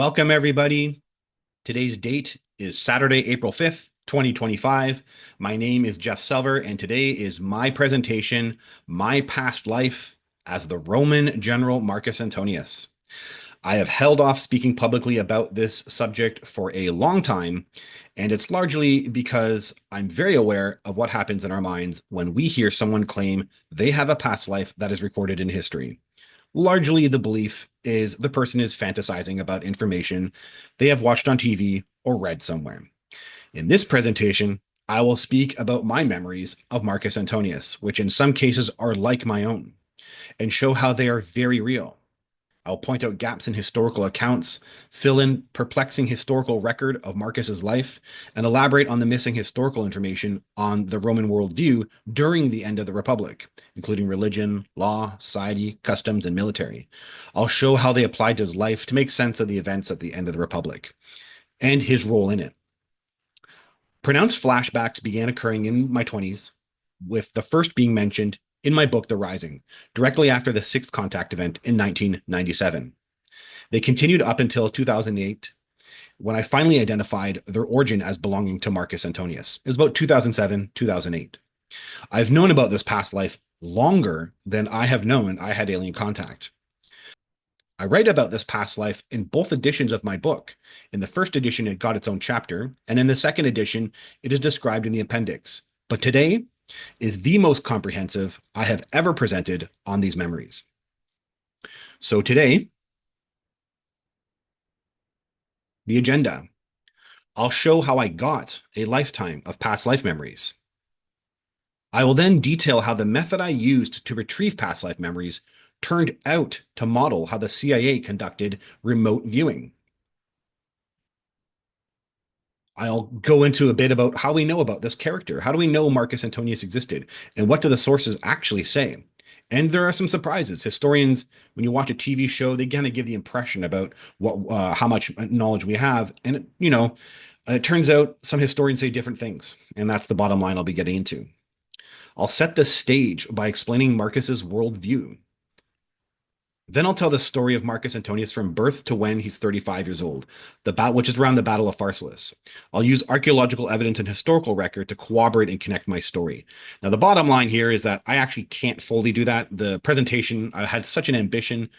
Welcome, everybody. Today's date is Saturday, April 5th, 2025. My name is Jeff Selver, and today is my presentation, My Past Life as the Roman General Marcus Antonius. I have held off speaking publicly about this subject for a long time, and it's largely because I'm very aware of what happens in our minds when we hear someone claim they have a past life that is recorded in history. Largely, the belief is the person is fantasizing about information they have watched on TV or read somewhere. In this presentation, I will speak about my memories of Marcus Antonius, which in some cases are like my own, and show how they are very real. I'll point out gaps in historical accounts, fill in perplexing historical record of Marcus's life, and elaborate on the missing historical information on the Roman worldview during the end of the Republic, including religion, law, society, customs, and military. I'll show how they applied to his life to make sense of the events at the end of the Republic and his role in it. Pronounced flashbacks began occurring in my 20s, with the first being mentioned in my book, The Rising, directly after the Sixth Contact event in 1997. They continued up until 2008, when I finally identified their origin as belonging to Marcus Antonius. It was about 2007, 2008. I've known about this past life longer than I have known I had alien contact. I write about this past life in both editions of my book. In the first edition, it got its own chapter, and in the second edition, it is described in the appendix. But today is the most comprehensive I have ever presented on these memories. So today, the agenda. I'll show how I got a lifetime of past life memories. I will then detail how the method I used to retrieve past life memories turned out to model how the CIA conducted remote viewing. I'll go into a bit about how we know about this character. How do we know Marcus Antonius existed? And what do the sources actually say? And there are some surprises. Historians, when you watch a TV show, they kind of give the impression about how much knowledge we have. And, it turns out some historians say different things. And that's the bottom line I'll be getting into. I'll set the stage by explaining Marcus's worldview. Then I'll tell the story of Marcus Antonius from birth to when he's 35 years old, which is around the Battle of Pharsalus. I'll use archaeological evidence and historical record to corroborate and connect my story. Now, the bottom line here is that I actually can't fully do that. The presentation, I had such an ambition,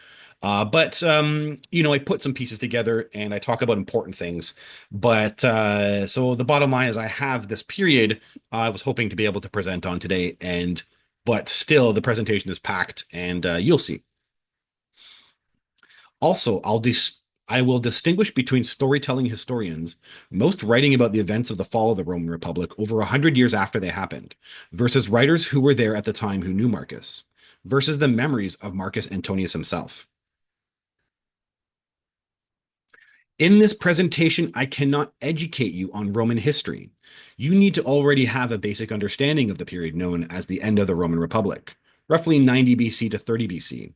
but I put some pieces together and I talk about important things. But so the bottom line is I have this period I was hoping to be able to present on today, but still the presentation is packed, and you'll see. Also, I will distinguish between storytelling historians, most writing about the events of the fall of the Roman Republic over 100 years after they happened, versus writers who were there at the time who knew Marcus, versus the memories of Marcus Antonius himself. In this presentation, I cannot educate you on Roman history. You need to already have a basic understanding of the period known as the end of the Roman Republic, roughly 90 BC to 30 BC.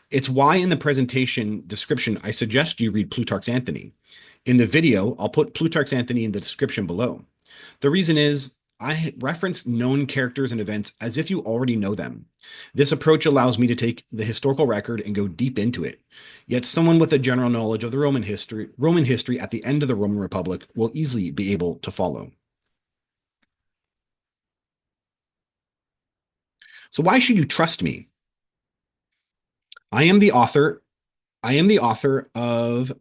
It's why in the presentation description, I suggest you read Plutarch's Antony. In the video, I'll put Plutarch's Antony in the description below. The reason is I reference known characters and events as if you already know them. This approach allows me to take the historical record and go deep into it. Yet someone with a general knowledge of the Roman history at the end of the Roman Republic will easily be able to follow. So why should you trust me? I am the author of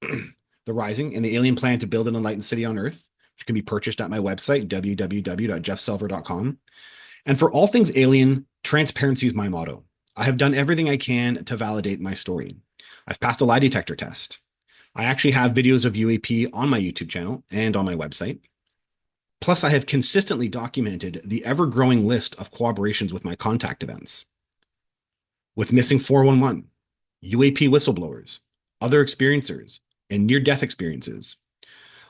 The Rising and the Alien Plan to Build an Enlightened City on Earth, which can be purchased at my website, www.jeffselver.com. And for all things alien, transparency is my motto. I have done everything I can to validate my story. I've passed the lie detector test. I actually have videos of UAP on my YouTube channel and on my website. Plus, I have consistently documented the ever-growing list of collaborations with my contact events, with missing 411, UAP whistleblowers, other experiencers, and near-death experiences.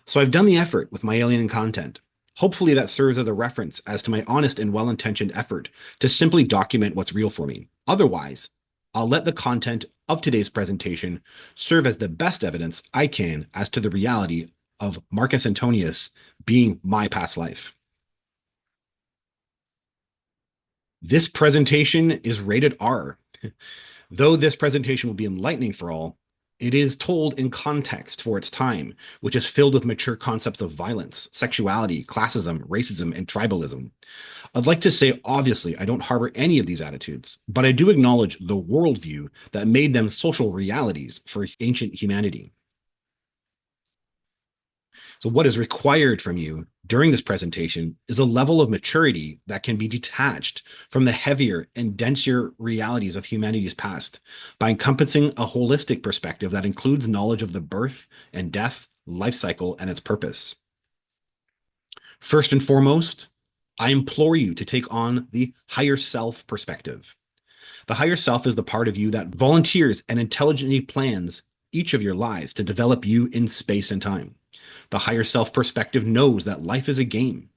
So I've done the effort with my alien content. Hopefully that serves as a reference as to my honest and well-intentioned effort to simply document what's real for me. Otherwise, I'll let the content of today's presentation serve as the best evidence I can as to the reality of Marcus Antonius being my past life. This presentation is rated R. Though this presentation will be enlightening for all, It is told in context for its time, which is filled with mature concepts of violence, sexuality, classism, racism, and tribalism. I'd like to say, obviously, I don't harbor any of these attitudes, but I do acknowledge the worldview that made them social realities for ancient humanity. So, what is required from you during this presentation is a level of maturity that can be detached from the heavier and denser realities of humanity's past by encompassing a holistic perspective that includes knowledge of the birth and death, life cycle, and its purpose. First and foremost, I implore you to take on the higher self perspective. The higher self is the part of you that volunteers and intelligently plans each of your lives to develop you in space and time. The higher self perspective knows that life is a game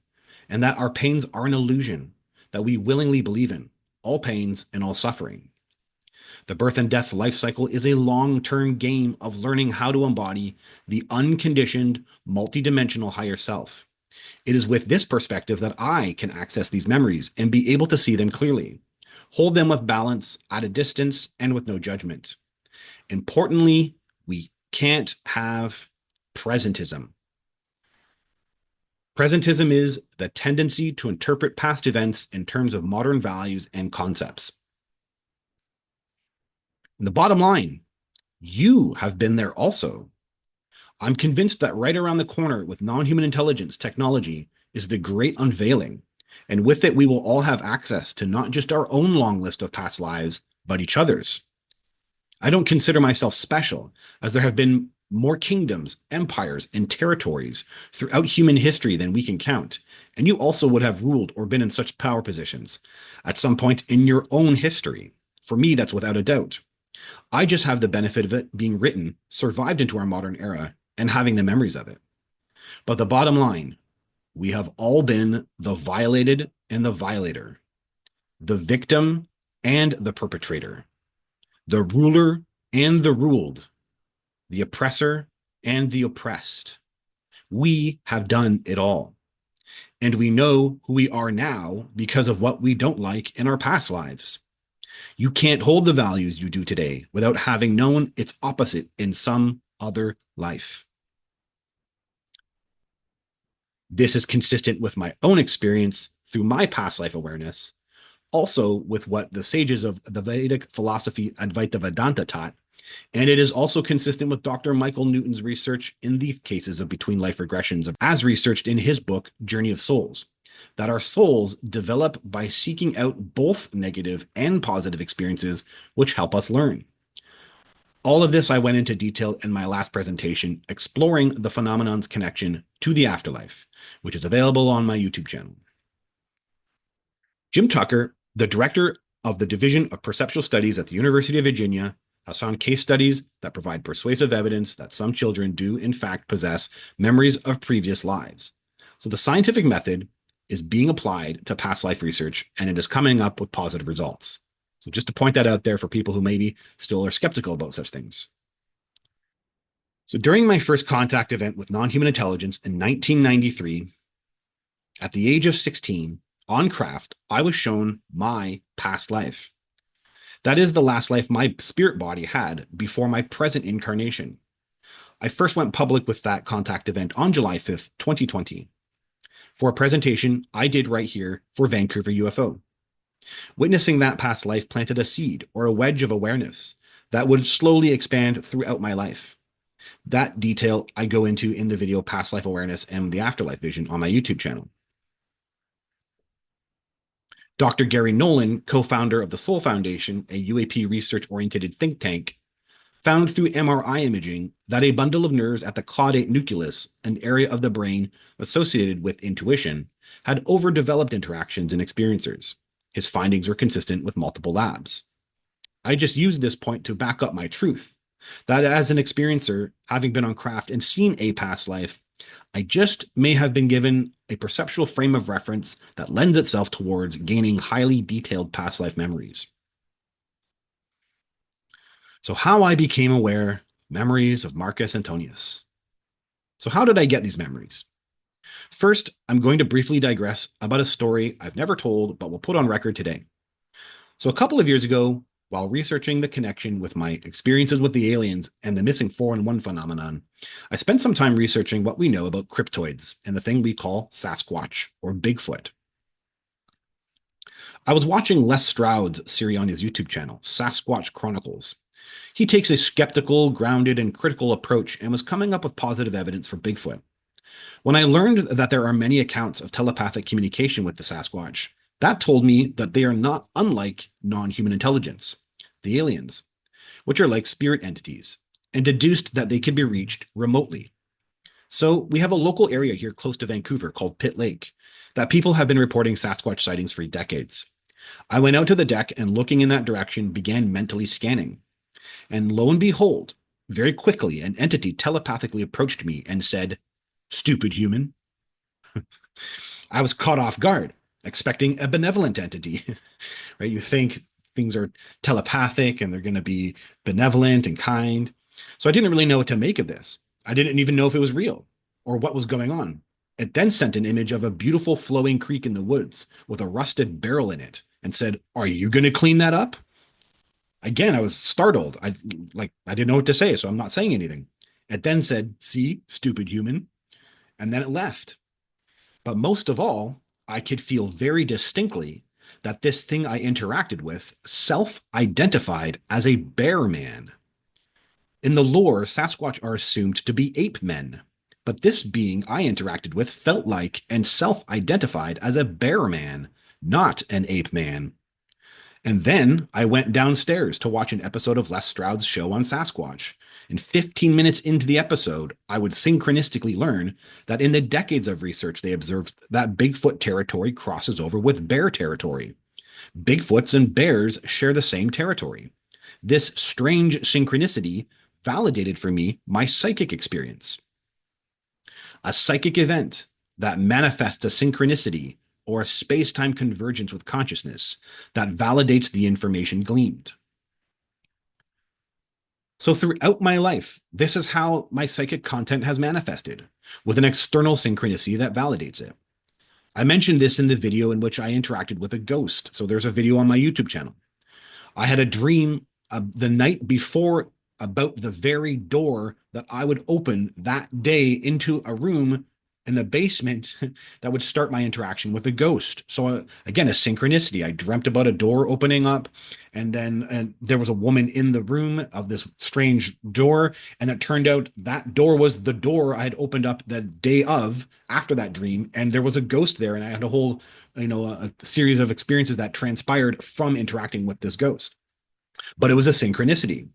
and that our pains are an illusion that we willingly believe in, all pains and all suffering. The birth and death life cycle is a long term game of learning how to embody the unconditioned, multidimensional higher self. It is with this perspective that I can access these memories and be able to see them clearly, hold them with balance, at a distance, and with no judgment. Importantly, we can't have presentism. Presentism is the tendency to interpret past events in terms of modern values and concepts. And the bottom line, you have been there also. I'm convinced that right around the corner with non-human intelligence technology is the great unveiling. And with it, we will all have access to not just our own long list of past lives, but each other's. I don't consider myself special, as there have been more kingdoms, empires, and territories throughout human history than we can count. And you also would have ruled or been in such power positions at some point in your own history. For me, that's without a doubt. I just have the benefit of it being written, survived into our modern era, and having the memories of it. But the bottom line, we have all been the violated and the violator, the victim and the perpetrator, the ruler and the ruled, the oppressor and the oppressed. We have done it all. And we know who we are now because of what we don't like in our past lives. You can't hold the values you do today without having known its opposite in some other life. This is consistent with my own experience through my past life awareness, also with what the sages of the Vedic philosophy Advaita Vedanta taught, and it is also consistent with Dr. Michael Newton's research in the cases of between life regressions, as researched in his book, Journey of Souls, that our souls develop by seeking out both negative and positive experiences, which help us learn. All of this I went into detail in my last presentation, exploring the phenomenon's connection to the afterlife, which is available on my YouTube channel. Jim Tucker, the director of the Division of Perceptual Studies at the University of Virginia, has found case studies that provide persuasive evidence that some children do in fact possess memories of previous lives. So the scientific method is being applied to past life research, and it is coming up with positive results. So just to point that out there for people who maybe still are skeptical about such things. So during my first contact event with non-human intelligence in 1993, at the age of 16, on craft, I was shown my past life. That is the last life my spirit body had before my present incarnation. I first went public with that contact event on July 5th, 2020, for a presentation I did right here for Vancouver UFO. Witnessing that past life planted a seed or a wedge of awareness that would slowly expand throughout my life. That detail I go into in the video Past Life Awareness and the Afterlife Vision on my YouTube channel. Dr. Gary Nolan, co-founder of the Soul Foundation, a UAP research-oriented think tank, found through MRI imaging that a bundle of nerves at the caudate nucleus, an area of the brain associated with intuition, had overdeveloped interactions in experiencers. His findings were consistent with multiple labs. I just used this point to back up my truth, that as an experiencer, having been on craft and seen a past life, I just may have been given a perceptual frame of reference that lends itself towards gaining highly detailed past life memories. So how I became aware, memories of Marcus Antonius. So how did I get these memories? First, I'm going to briefly digress about a story I've never told, but will put on record today. So a couple of years ago, While researching the connection with my experiences with the aliens and the missing 411 phenomenon, I spent some time researching what we know about cryptoids and the thing we call Sasquatch or Bigfoot. I was watching Les Stroud's series on his YouTube channel, Sasquatch Chronicles. He takes a skeptical, grounded, and critical approach and was coming up with positive evidence for Bigfoot. When I learned that there are many accounts of telepathic communication with the Sasquatch, that told me that they are not unlike non human intelligence, the aliens, which are like spirit entities, and deduced that they could be reached remotely. So we have a local area here close to Vancouver called Pitt Lake that people have been reporting Sasquatch sightings for decades. I went out to the deck and looking in that direction began mentally scanning. And lo and behold, very quickly, an entity telepathically approached me and said, "Stupid human." I was caught off guard, expecting a benevolent entity, right? You think things are telepathic and they're going to be benevolent and kind. So I didn't really know what to make of this. I didn't even know if it was real or what was going on. It then sent an image of a beautiful flowing creek in the woods with a rusted barrel in it and said, "Are you going to clean that up?" Again, I was startled. I didn't know what to say, so I'm not saying anything. It then said, "See, stupid human." And then it left. But most of all, I could feel very distinctly that this thing I interacted with self identified as a bear man. In the lore, Sasquatch are assumed to be ape men, but this being I interacted with felt like and self identified as a bear man, not an ape man. And then I went downstairs to watch an episode of Les Stroud's show on Sasquatch. And 15 minutes into the episode, I would synchronistically learn that in the decades of research, they observed that Bigfoot territory crosses over with bear territory. Bigfoots and bears share the same territory. This strange synchronicity validated for me my psychic experience. A psychic event that manifests a synchronicity or a space-time convergence with consciousness that validates the information gleaned. So throughout my life, this is how my psychic content has manifested, with an external synchronicity that validates it. I mentioned this in the video in which I interacted with a ghost. So there's a video on my YouTube channel. I had a dream the night before about the very door that I would open that day into a room in the basement that would start my interaction with a ghost. So again, a synchronicity. I dreamt about a door opening up, and there was a woman in the room of this strange door, and it turned out that door was the door I had opened up the day of after that dream, and there was a ghost there, and I had a whole, a series of experiences that transpired from interacting with this ghost. But it was a synchronicity.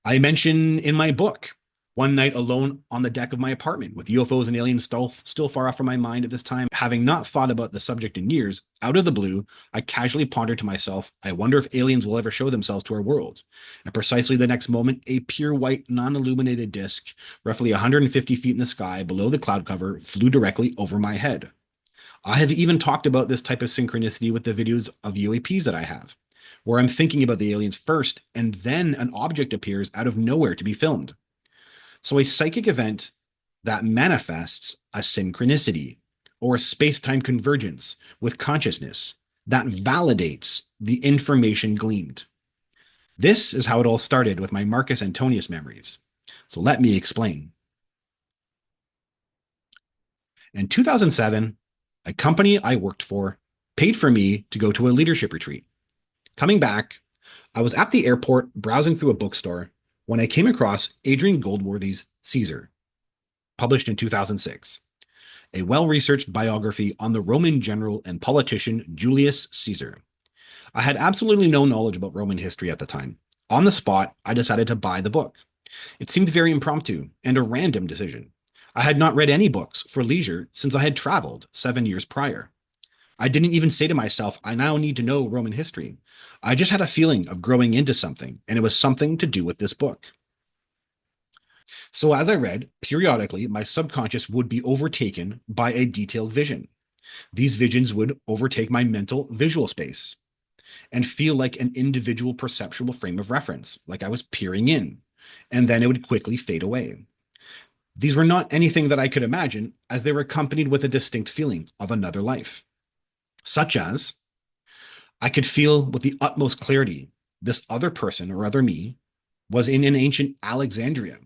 I mention in my book one night alone on the deck of my apartment with UFOs and aliens still far off from my mind at this time. Having not thought about the subject in years, out of the blue, I casually pondered to myself, I wonder if aliens will ever show themselves to our world. And precisely the next moment, a pure white, non-illuminated disc, roughly 150 feet in the sky below the cloud cover, flew directly over my head. I have even talked about this type of synchronicity with the videos of UAPs that I have, where I'm thinking about the aliens first, and then an object appears out of nowhere to be filmed. So a psychic event that manifests a synchronicity or a space-time convergence with consciousness that validates the information gleaned. This is how it all started with my Marcus Antonius memories. So let me explain. In 2007, a company I worked for paid for me to go to a leadership retreat. Coming back, I was at the airport browsing through a bookstore when I came across Adrian Goldworthy's Caesar, published in 2006, a well-researched biography on the Roman general and politician Julius Caesar. I had absolutely no knowledge about Roman history at the time. On the spot, I decided to buy the book. It seemed very impromptu and a random decision. I had not read any books for leisure since I had traveled 7 years prior. I didn't even say to myself, I now need to know Roman history. I just had a feeling of growing into something, and it was something to do with this book. So as I read, periodically, my subconscious would be overtaken by a detailed vision. These visions would overtake my mental visual space and feel like an individual perceptual frame of reference, like I was peering in, and then it would quickly fade away. These were not anything that I could imagine, as they were accompanied with a distinct feeling of another life, such as I could feel with the utmost clarity this other person or other me was in an ancient Alexandria.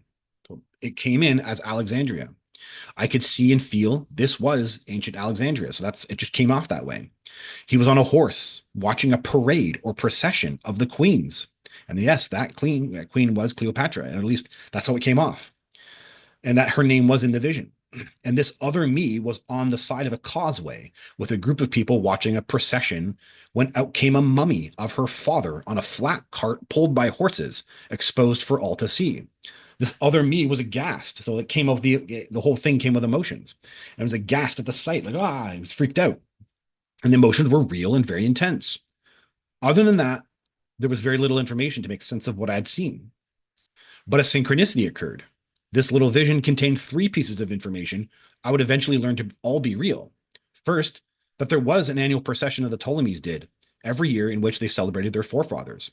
So it came in as Alexandria. I could see and feel this was ancient Alexandria. So that's it just came off that way. He was on a horse watching a parade or procession of the queens. And yes, that queen was Cleopatra. And at least that's how it came off. And that her name was in the vision. And this other me was on the side of a causeway with a group of people watching a procession when out came a mummy of her father on a flat cart pulled by horses, exposed for all to see. This other me was aghast. So it came of the whole thing came with emotions. And was aghast at the sight, like, he was freaked out. And the emotions were real and very intense. Other than that, there was very little information to make sense of what I had seen. But a synchronicity occurred. This little vision contained three pieces of information I would eventually learn to all be real. First, that there was an annual procession of the Ptolemies did every year in which they celebrated their forefathers.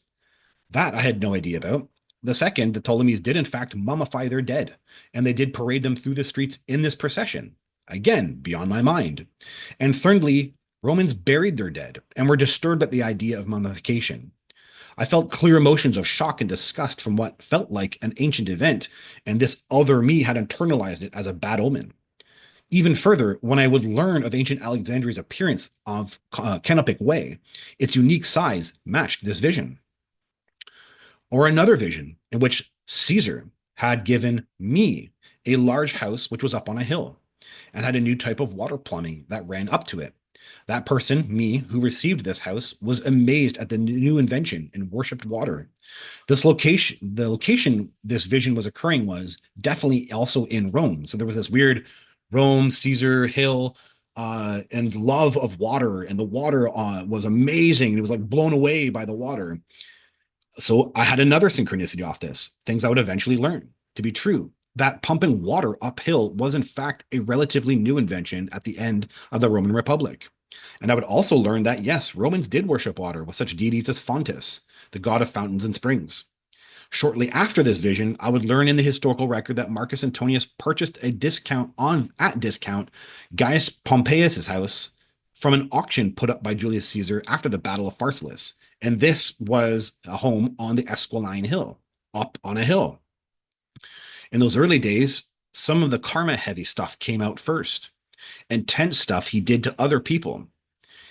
That I had no idea about. The second, the Ptolemies did in fact mummify their dead, and they did parade them through the streets in this procession. Again, beyond my mind. And thirdly, Romans buried their dead and were disturbed at the idea of mummification. I felt clear emotions of shock and disgust from what felt like an ancient event, and this other me had internalized it as a bad omen. Even further, when I would learn of ancient Alexandria's appearance of canopic way, its unique size matched this vision. Or another vision in which Caesar had given me a large house which was up on a hill and had a new type of water plumbing that ran up to it. That person, me, who received this house, was amazed at the new invention and worshipped water. The location this vision was occurring was definitely also in Rome. So there was this weird Rome, Caesar, hill, and love of water. And the water was amazing. It was like blown away by the water. So I had another synchronicity off this, things I would eventually learn to be true. That pumping water uphill was, in fact, a relatively new invention at the end of the Roman Republic. And I would also learn that, yes, Romans did worship water with such deities as Fontes, the god of fountains and springs. Shortly after this vision, I would learn in the historical record that Marcus Antonius purchased a discount on at discount Gaius Pompeius's house from an auction put up by Julius Caesar after the Battle of Pharsalus. And this was a home on the Esquiline Hill, up on a hill. In those early days, some of the karma heavy stuff came out first, intense stuff he did to other people.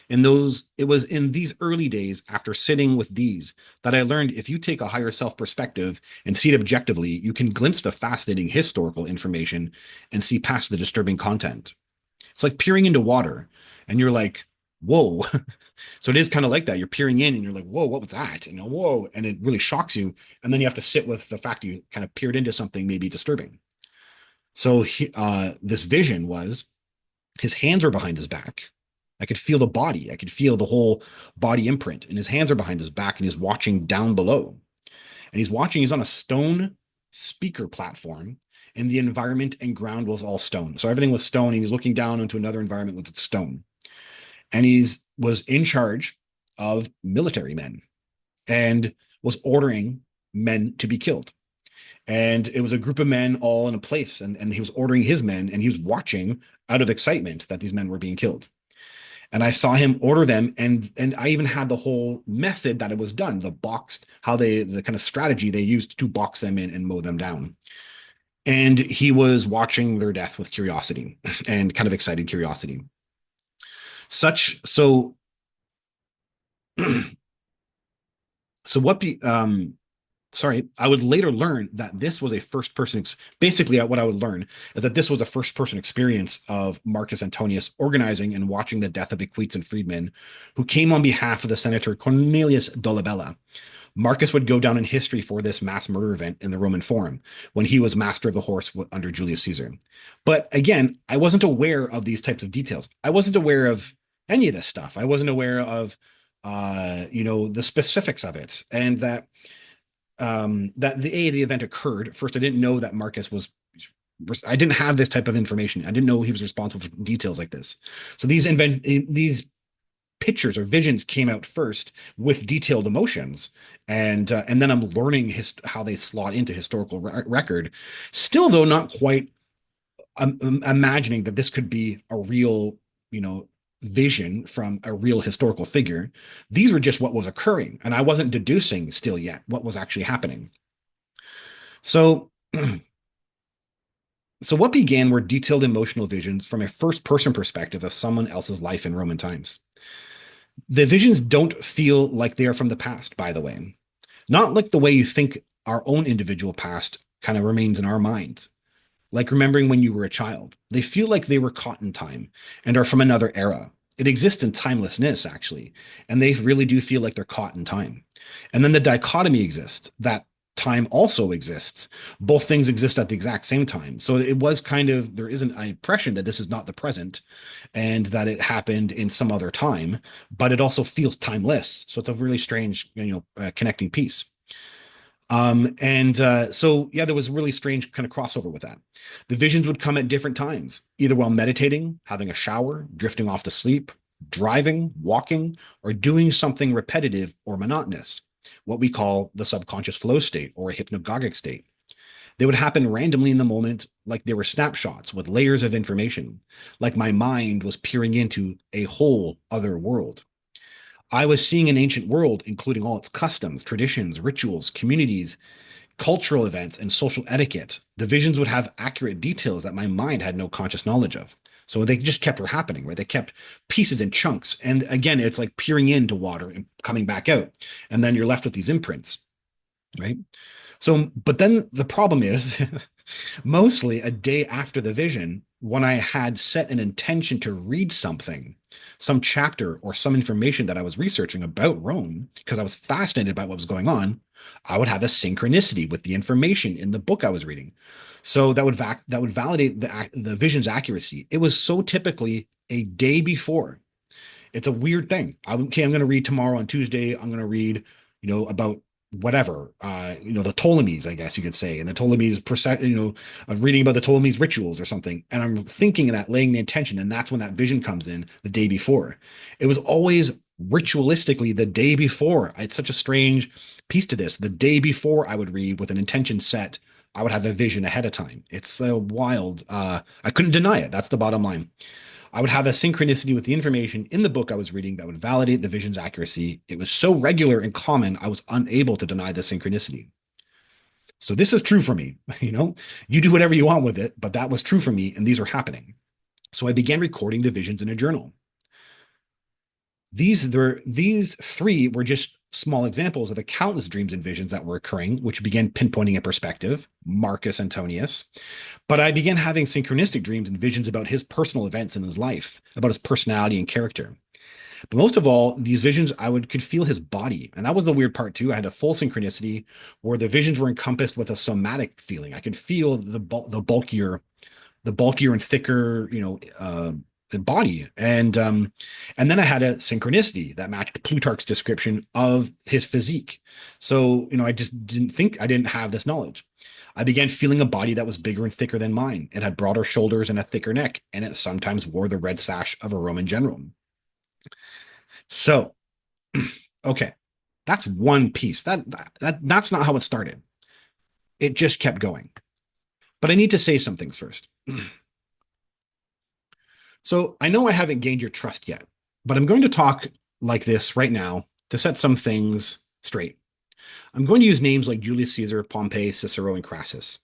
It was in these early days after sitting with these that I learned if you take a higher self perspective and see it objectively, you can glimpse the fascinating historical information and see past the disturbing content. It's like peering into water and you're like, whoa. So it is kind of like that. You're peering in and you're like, whoa, what was that? Whoa. And it really shocks you. And then you have to sit with the fact you kind of peered into something maybe disturbing. So this vision was his hands are behind his back. I could feel the body. I could feel the whole body imprint. And his hands are behind his back and he's watching down below. And he's on a stone speaker platform and the environment and ground was all stone. So everything was stone. He was looking down into another environment with stone. And was in charge of military men and was ordering men to be killed. And it was a group of men all in a place. And he was ordering his men and he was watching out of excitement that these men were being killed. And I saw him order them, and I even had the whole method that it was done, the kind of strategy they used to box them in and mow them down. And he was watching their death with curiosity and kind of excited curiosity. Such so so what be sorry, I would later learn that this was a first person. Basically, what I would learn is that this was a first person experience of Marcus Antonius organizing and watching the death of equites and freedmen who came on behalf of the senator Cornelius Dolabella. Marcus would go down in history for this mass murder event in the Roman Forum when he was master of the horse under Julius Caesar. But again, I wasn't aware of these types of details. I wasn't aware of any of this stuff. I wasn't aware of, the specifics of it, and that the event occurred. First, I didn't know that Marcus was. I didn't have this type of information. I didn't know he was responsible for details like this. So these pictures or visions came out first with detailed emotions, and then I'm learning how they slot into historical record. Still, though, not quite imagining that this could be a real, vision from a real historical figure. These were just what was occurring, and I wasn't deducing still yet what was actually happening. So, so what began were detailed emotional visions from a first-person perspective of someone else's life in Roman times. The visions don't feel like they are from the past, by the way. Not like the way you think our own individual past kind of remains in our minds, like remembering when you were a child. They feel like they were caught in time and are from another era. It exists in timelessness, actually, and they really do feel like they're caught in time. And then the dichotomy exists that time also exists. Both things exist at the exact same time. So it was kind of, there is an impression that this is not the present and that it happened in some other time, but it also feels timeless. So it's a really strange, connecting piece. So yeah, there was a really strange kind of crossover with that. The visions would come at different times, either while meditating, having a shower, drifting off to sleep, driving, walking, or doing something repetitive or monotonous, what we call the subconscious flow state or a hypnagogic state. They would happen randomly in the moment, like they were snapshots with layers of information, like my mind was peering into a whole other world. I was seeing an ancient world, including all its customs, traditions, rituals, communities, cultural events, and social etiquette. The visions would have accurate details that my mind had no conscious knowledge of. So they just kept happening, right? They kept pieces and chunks. And again, it's like peering into water and coming back out. And then you're left with these imprints, right? So, but then the problem is mostly a day after the vision, when I had set an intention to read something, some chapter or some information that I was researching about Rome, because I was fascinated by what was going on, I would have a synchronicity with the information in the book I was reading. So that would validate the vision's accuracy. It was so typically a day before. It's a weird thing. Okay, I'm going to read tomorrow on Tuesday. I'm going to read, about whatever, the Ptolemies, I guess you could say, and the Ptolemies, I'm reading about the Ptolemies rituals or something, and I'm thinking of that, laying the intention, and that's when that vision comes in the day before. It was always ritualistically the day before. It's such a strange piece to this. The day before I would read with an intention set, I would have a vision ahead of time. It's so wild. I couldn't deny it. That's the bottom line. I would have a synchronicity with the information in the book I was reading that would validate the vision's accuracy. It was so regular and common, I was unable to deny the synchronicity. So this is true for me. You do whatever you want with it, but that was true for me, and these were happening. So I began recording the visions in a journal. These three were just small examples of the countless dreams and visions that were occurring, which began pinpointing a perspective, Marcus Antonius. But I began having synchronistic dreams and visions about his personal events in his life, about his personality and character. But most of all, these visions, could feel his body. And that was the weird part too. I had a full synchronicity where the visions were encompassed with a somatic feeling. I could feel the bulkier and thicker, the body. And then I had a synchronicity that matched Plutarch's description of his physique. So, I just I didn't have this knowledge. I began feeling a body that was bigger and thicker than mine. It had broader shoulders and a thicker neck, and it sometimes wore the red sash of a Roman general. So, okay, that's one piece. That's not how it started. It just kept going. But I need to say some things first. So I know I haven't gained your trust yet, but I'm going to talk like this right now to set some things straight. I'm going to use names like Julius Caesar, Pompey, Cicero, and Crassus.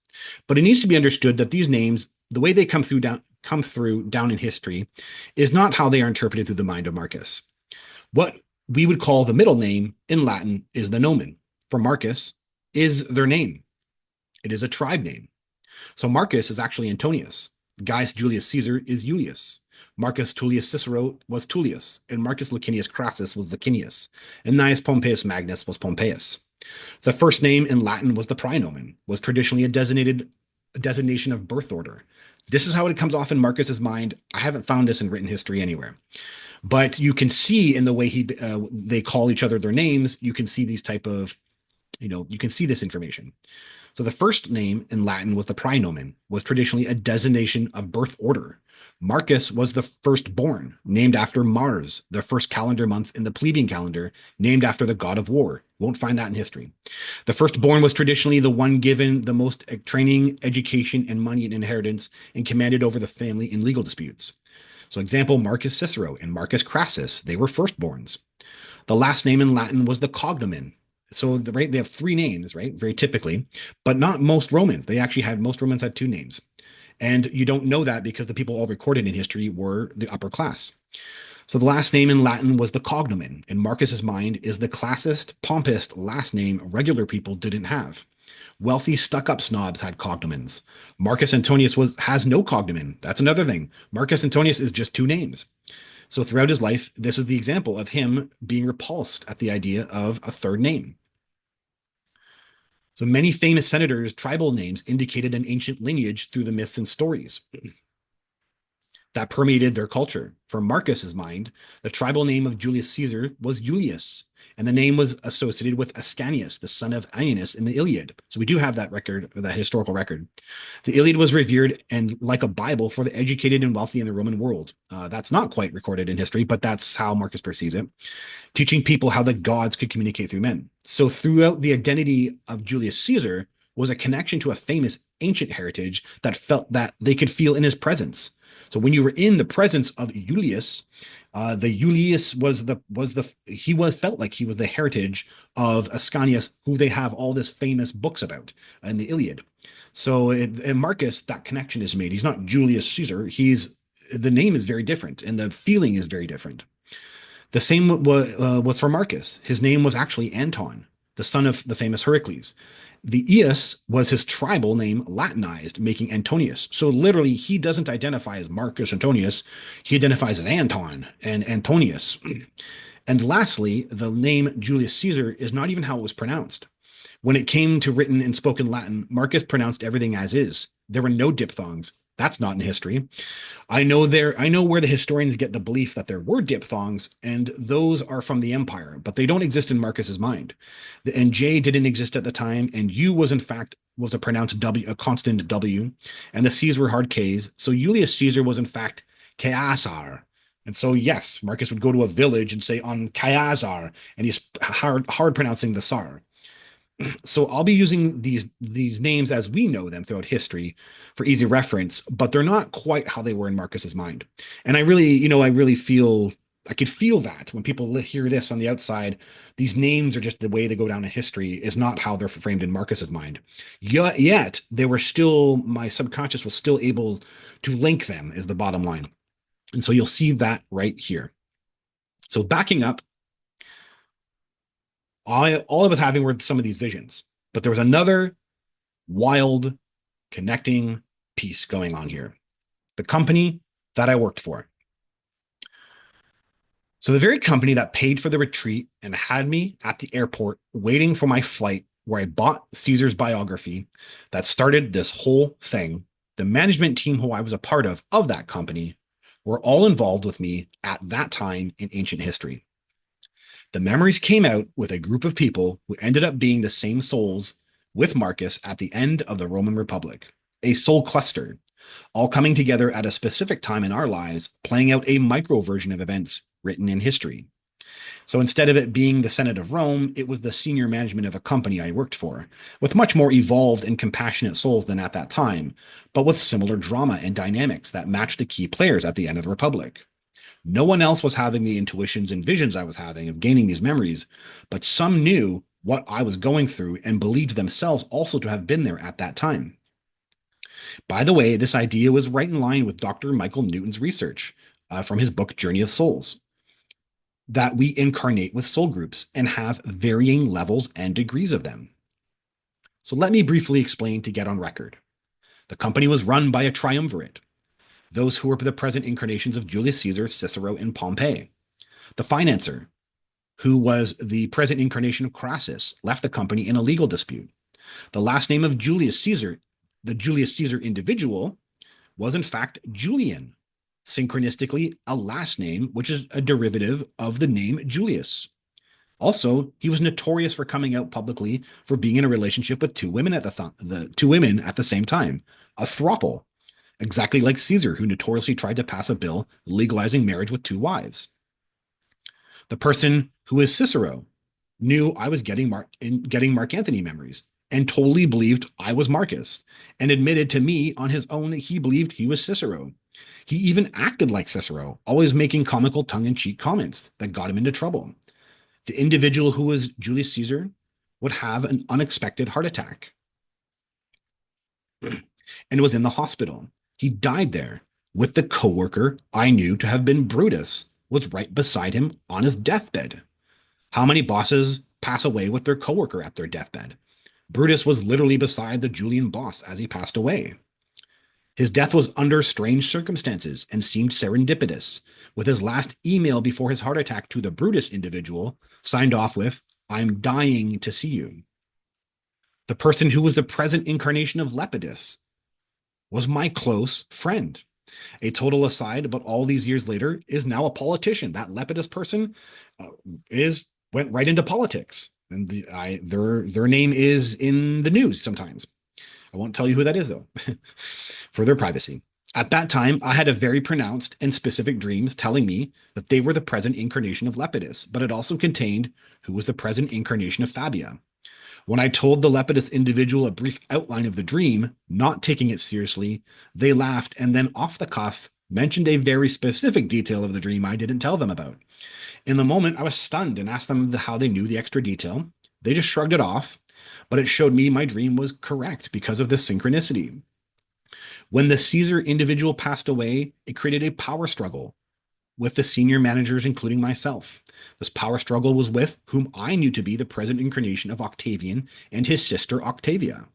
But it needs to be understood that these names, the way they come through down in history, is not how they are interpreted through the mind of Marcus. What we would call the middle name in Latin is the nomen. For Marcus is their name. It is a tribe name. So Marcus is actually Antonius. Gaius Julius Caesar is Julius. Marcus Tullius Cicero was Tullius, and Marcus Licinius Crassus was Licinius, and Gnaeus Pompeius Magnus was Pompeius. The first name in Latin was the praenomen, was traditionally a designation of birth order. This is how it comes off in Marcus's mind. I haven't found this in written history anywhere, but you can see in the way they call each other their names. You can see these type of, you can see this information. So the first name in Latin was the praenomen, was traditionally a designation of birth order. Marcus was the firstborn, named after Mars, the first calendar month in the plebeian calendar, named after the god of war. Won't find that in history. The firstborn was traditionally the one given the most training, education, and money and inheritance, and commanded over the family in legal disputes. So example, Marcus Cicero and Marcus Crassus, they were firstborns. The last name in Latin was the cognomen. So right, they have three names, right? Very typically, but not most Romans. Most Romans had two names. And you don't know that because the people all recorded in history were the upper class. So the last name in Latin was the cognomen. In Marcus's mind is the classist, pompous last name regular people didn't have. Wealthy stuck-up snobs had cognomens. Marcus Antonius has no cognomen. That's another thing. Marcus Antonius is just two names. So throughout his life, this is the example of him being repulsed at the idea of a third name. So many famous senators' tribal names indicated an ancient lineage through the myths and stories that permeated their culture. For Marcus's mind, the tribal name of Julius Caesar was Julius, and the name was associated with Ascanius, the son of Aeneas in the Iliad. So we do have that record, that historical record. The Iliad was revered and like a Bible for the educated and wealthy in the Roman world. That's not quite recorded in history, but that's how Marcus perceives it, teaching people how the gods could communicate through men. So throughout the identity of Julius Caesar was a connection to a famous ancient heritage that felt that they could feel in his presence. So when you were in the presence of Julius, the Julius felt like he was the heritage of Ascanius, who they have all this famous books about in the Iliad. So in Marcus, that connection is made. He's not Julius Caesar. The name is very different, and the feeling is very different. The same was for Marcus. His name was actually Anton, the son of the famous Heracles. The Eus was his tribal name Latinized, making Antonius. So literally, he doesn't identify as Marcus Antonius. He identifies as Anton and Antonius. And lastly, the name Julius Caesar is not even how it was pronounced. When it came to written and spoken Latin, Marcus pronounced everything as is. There were no diphthongs. That's not in history. I know where the historians get the belief that there were diphthongs, and those are from the empire, but they don't exist in Marcus's mind. And J didn't exist at the time, and U was in fact was a pronounced W, a constant W, and the C's were hard K's. So Julius Caesar was in fact Caesar. And so yes, Marcus would go to a village and say on Caesar, and he's hard pronouncing the Sar. So I'll be using these names as we know them throughout history for easy reference, but they're not quite how they were in Marcus's mind. And I really feel I could feel that when people hear this on the outside, these names are just the way they go down in history is not how they're framed in Marcus's mind. Yet they were still, my subconscious was still able to link them is the bottom line. And so you'll see that right here. So backing up, all I was having were some of these visions, but there was another wild connecting piece going on here. The company that I worked for. So the very company that paid for the retreat and had me at the airport waiting for my flight, where I bought Caesar's biography that started this whole thing, the management team who I was a part of that company were all involved with me at that time in ancient history. The memories came out with a group of people who ended up being the same souls with Marcus at the end of the Roman Republic, a soul cluster, all coming together at a specific time in our lives, playing out a micro version of events written in history. So instead of it being the Senate of Rome, it was the senior management of a company I worked for, with much more evolved and compassionate souls than at that time, but with similar drama and dynamics that matched the key players at the end of the Republic. No one else was having the intuitions and visions I was having of gaining these memories, but some knew what I was going through and believed themselves also to have been there at that time. By the way, this idea was right in line with Dr. Michael Newton's research from his book, Journey of Souls, that we incarnate with soul groups and have varying levels and degrees of them. So let me briefly explain to get on record. The company was run by a triumvirate, those who were the present incarnations of Julius Caesar, Cicero, and Pompey. The financer, who was the present incarnation of Crassus, left the company in a legal dispute. The last name of Julius Caesar, the Julius Caesar individual, was in fact Julian, synchronistically a last name, which is a derivative of the name Julius. Also, he was notorious for coming out publicly for being in a relationship with two women at the two women at the same time, a throuple, exactly like Caesar, who notoriously tried to pass a bill legalizing marriage with two wives. The person who is Cicero knew I was getting Mark Antony memories and totally believed I was Marcus, and admitted to me on his own that he believed he was Cicero. He even acted like Cicero, always making comical tongue in cheek comments that got him into trouble. The individual who was Julius Caesar would have an unexpected heart attack and was in the hospital. He died there with the coworker I knew to have been Brutus, was right beside him on his deathbed. How many bosses pass away with their coworker at their deathbed? Brutus was literally beside the Julian boss as he passed away. His death was under strange circumstances and seemed serendipitous, with his last email before his heart attack to the Brutus individual signed off with, "I'm dying to see you." The person who was the present incarnation of Lepidus was my close friend. A total aside, but all these years later is now a politician. That Lepidus person uh, is went right into politics, and their name is in the news sometimes. I won't tell you who that is though, for their privacy. At that time, I had a very pronounced and specific dreams telling me that they were the present incarnation of Lepidus, but it also contained who was the present incarnation of Fabia. When I told the Lepidus individual a brief outline of the dream, not taking it seriously, they laughed and then, off the cuff, mentioned a very specific detail of the dream I didn't tell them about. In the moment, I was stunned and asked them how they knew the extra detail. They just shrugged it off, but it showed me my dream was correct because of this synchronicity. When the Caesar individual passed away, it created a power struggle with the senior managers, including myself. This power struggle was with whom I knew to be the present incarnation of Octavian and his sister Octavia.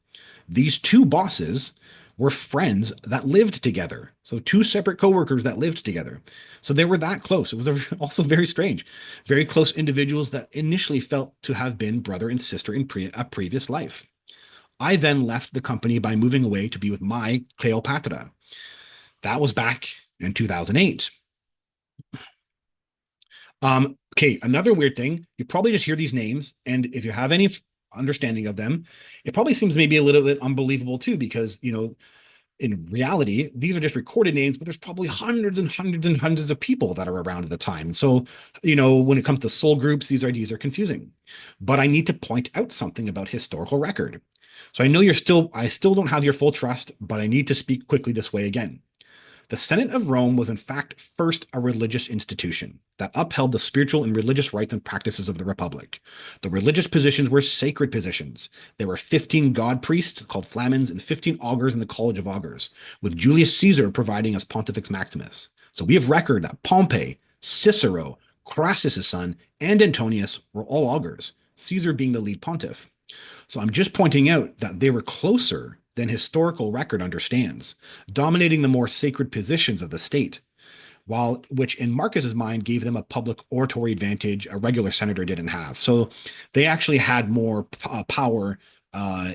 These two bosses were friends that lived together. So two separate coworkers that lived together. So they were that close. It was also very strange. Very close individuals that initially felt to have been brother and sister in a previous life. I then left the company by moving away to be with my Cleopatra. That was back in 2008. Okay, another weird thing, you probably just hear these names, and if you have any understanding of them, it probably seems maybe a little bit unbelievable too, because, in reality, these are just recorded names, but there's probably hundreds and hundreds and hundreds of people that are around at the time. So, when it comes to soul groups, these ideas are confusing. But I need to point out something about historical record. So I still don't have your full trust, but I need to speak quickly this way again. The Senate of Rome was in fact first a religious institution that upheld the spiritual and religious rights and practices of the Republic. The religious positions were sacred positions. There were 15 god priests called flamens and 15 augurs in the College of Augurs, with Julius Caesar providing as Pontifex Maximus. So we have record that Pompey, Cicero, Crassus' son, and Antonius were all augurs, Caesar being the lead pontiff. So I'm just pointing out that they were closer than historical record understands, dominating the more sacred positions of the state, which in Marcus's mind gave them a public oratory advantage a regular senator didn't have. So they actually had more power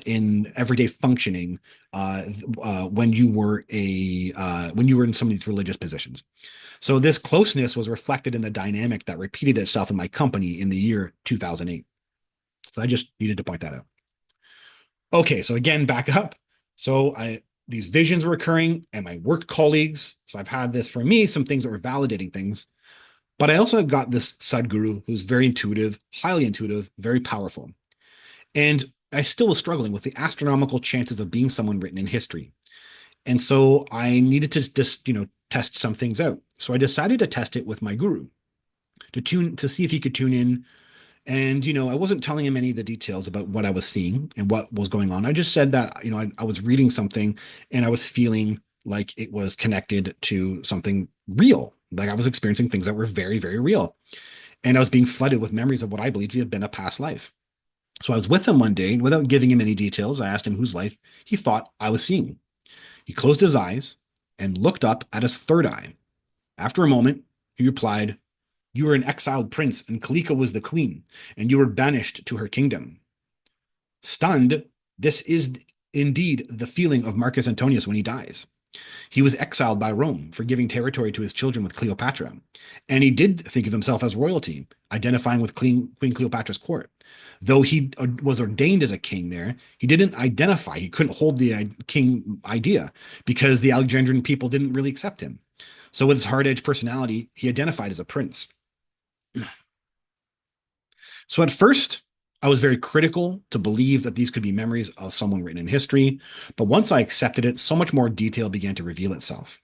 in everyday functioning when you were in some of these religious positions. So this closeness was reflected in the dynamic that repeated itself in my company in the year 2008. So I just needed to point that out. Okay, so again, back up. So these visions were occurring and my work colleagues. So I've had this for me, some things that were validating things. But I also got this Sadhguru who's very intuitive, highly intuitive, very powerful. And I still was struggling with the astronomical chances of being someone written in history. And so I needed to just, test some things out. So I decided to test it with my guru to see if he could tune in. And, I wasn't telling him any of the details about what I was seeing and what was going on. I just said that, I was reading something and I was feeling like it was connected to something real. Like I was experiencing things that were very, very real. And I was being flooded with memories of what I believed to have been a past life. So I was with him one day, and without giving him any details, I asked him whose life he thought I was seeing. He closed his eyes and looked up at his third eye. After a moment, he replied, "You were an exiled prince, and Kalika was the queen, and you were banished to her kingdom." Stunned, this is indeed the feeling of Marcus Antonius when he dies. He was exiled by Rome for giving territory to his children with Cleopatra, and he did think of himself as royalty, identifying with Queen Cleopatra's court. Though he was ordained as a king there, he didn't identify. He couldn't hold the king idea because the Alexandrian people didn't really accept him. So with his hard-edged personality, he identified as a prince. So at first, I was very critical to believe that these could be memories of someone written in history. But once I accepted it, so much more detail began to reveal itself.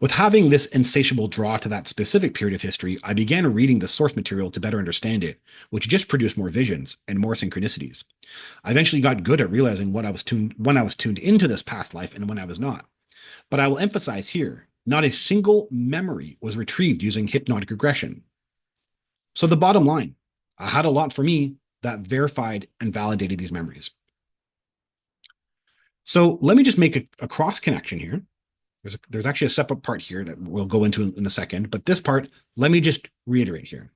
With having this insatiable draw to that specific period of history, I began reading the source material to better understand it, which just produced more visions and more synchronicities. I eventually got good at realizing when I was tuned into this past life and when I was not. But I will emphasize here, not a single memory was retrieved using hypnotic regression. So the bottom line, I had a lot for me that verified and validated these memories. So let me just make a cross connection here. There's actually a separate part here that we'll go into in a second, but this part, let me just reiterate here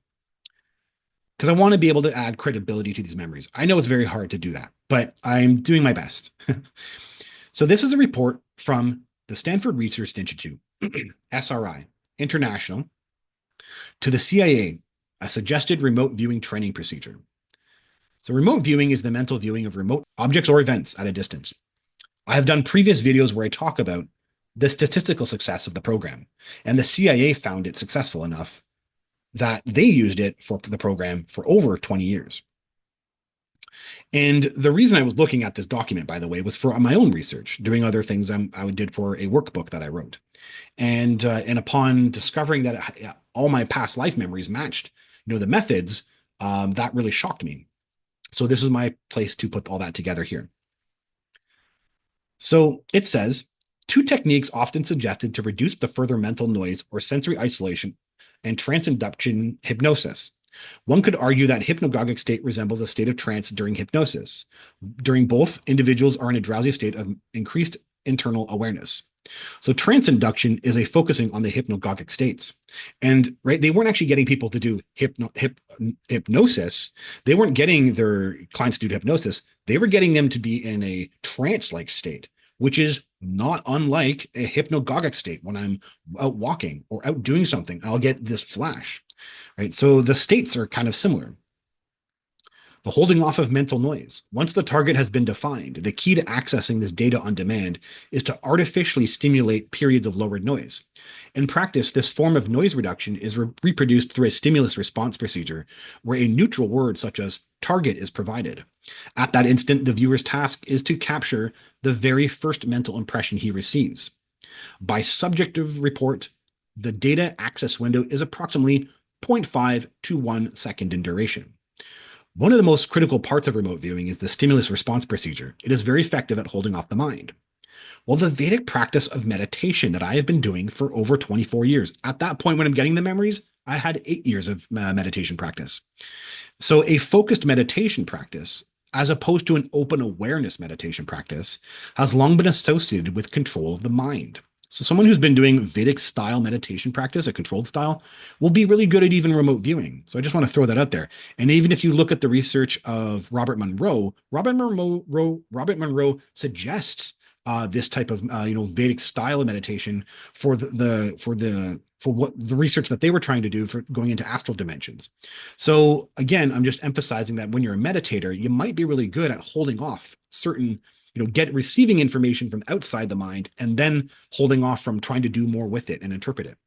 because I want to be able to add credibility to these memories. I know it's very hard to do that, but I'm doing my best. So this is a report from the Stanford Research Institute, SRI, International, to the CIA, a suggested remote viewing training procedure. So remote viewing is the mental viewing of remote objects or events at a distance. I have done previous videos where I talk about the statistical success of the program, and the CIA found it successful enough that they used it for the program for over 20 years. And the reason I was looking at this document, by the way, was for my own research, doing other things I did for a workbook that I wrote. And upon discovering that all my past life memories matched, the methods, that really shocked me. So this is my place to put all that together here. So it says, two techniques often suggested to reduce the further mental noise or sensory isolation and trance-induction hypnosis. One could argue that hypnagogic state resembles a state of trance during hypnosis. During both, individuals are in a drowsy state of increased internal awareness. So trance induction is a focusing on the hypnagogic states. And right, they weren't actually getting people to do hypnosis. They weren't getting their clients to do hypnosis. They were getting them to be in a trance-like state, which is not unlike a hypnagogic state when I'm out walking or out doing something. I'll get this flash, right? So the states are kind of similar. The holding off of mental noise. Once the target has been defined, the key to accessing this data on demand is to artificially stimulate periods of lowered noise. In practice, this form of noise reduction is reproduced through a stimulus response procedure where a neutral word such as target is provided. At that instant, the viewer's task is to capture the very first mental impression he receives. By subjective report, the data access window is approximately 0.5 to 1 second in duration. One of the most critical parts of remote viewing is the stimulus response procedure. It is very effective at holding off the mind. Well, the Vedic practice of meditation that I have been doing for over 24 years, at that point when I'm getting the memories, I had 8 years of meditation practice. So a focused meditation practice, as opposed to an open awareness meditation practice, has long been associated with control of the mind. So someone who's been doing Vedic style meditation practice, a controlled style, will be really good at even remote viewing. So I just want to throw that out there. And even if you look at the research of Robert Monroe suggests this type of Vedic style of meditation for what the research that they were trying to do for going into astral dimensions. So again, I'm just emphasizing that when you're a meditator, you might be really good at holding off certain receiving information from outside the mind and then holding off from trying to do more with it and interpret it.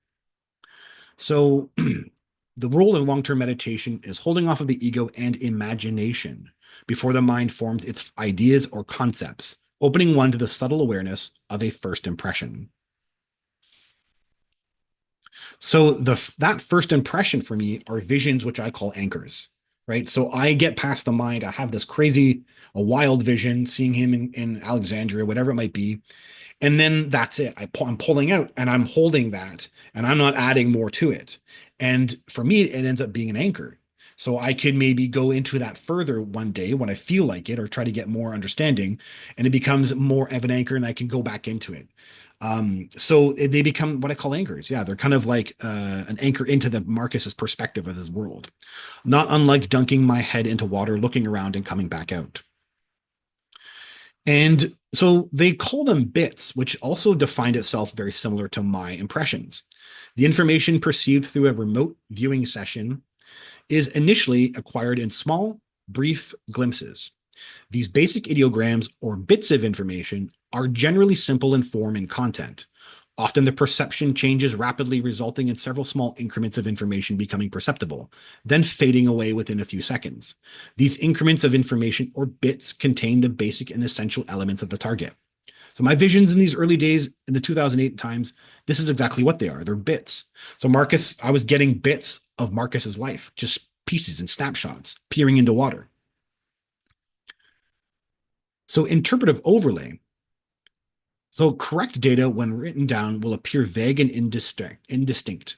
So the role of long-term meditation is holding off of the ego and imagination before the mind forms its ideas or concepts, opening one to the subtle awareness of a first impression. So that first impression for me are visions, which I call anchors, right? So I get past the mind. I have this a wild vision, seeing him in Alexandria, whatever it might be. And then that's it. I'm pulling out and I'm holding that and I'm not adding more to it. And for me, it ends up being an anchor. So I could maybe go into that further one day when I feel like it or try to get more understanding, and it becomes more of an anchor and I can go back into it. So they become what I call anchors. Yeah, they're kind of like an anchor into the Marcus's perspective of his world, not unlike dunking my head into water, looking around and coming back out. And so they call them bits, which also defined itself very similar to my impressions. The information perceived through a remote viewing session is initially acquired in small, brief glimpses. These basic ideograms or bits of information are generally simple in form and content. Often the perception changes rapidly, resulting in several small increments of information becoming perceptible, then fading away within a few seconds. These increments of information or bits contain the basic and essential elements of the target. So my visions in these early days in the 2008 times, this is exactly what they are. They're bits. So Marcus, I was getting bits of Marcus's life, just pieces and snapshots peering into water. So interpretive overlay. So correct data when written down will appear vague and indistinct.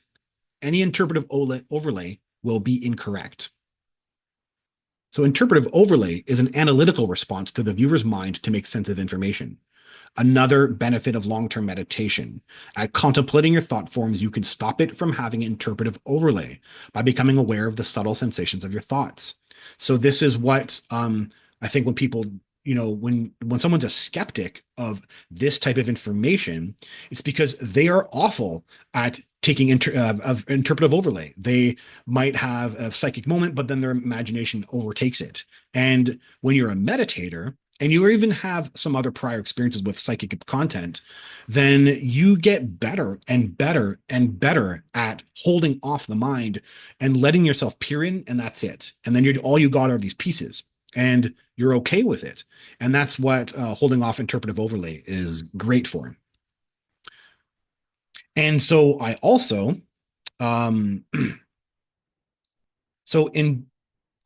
Any interpretive overlay will be incorrect. So interpretive overlay is an analytical response to the viewer's mind to make sense of information. Another benefit of long-term meditation. At contemplating your thought forms, you can stop it from having an interpretive overlay by becoming aware of the subtle sensations of your thoughts. So this is what I think when people, when someone's a skeptic of this type of information, it's because they are awful at taking of interpretive overlay. They might have a psychic moment, but then their imagination overtakes it. And when you're a meditator, and you even have some other prior experiences with psychic content, then you get better and better and better at holding off the mind and letting yourself peer in, and that's it. And then all you got are these pieces, and you're okay with it. And that's what holding off interpretive overlay is great for. And so I also, um, so in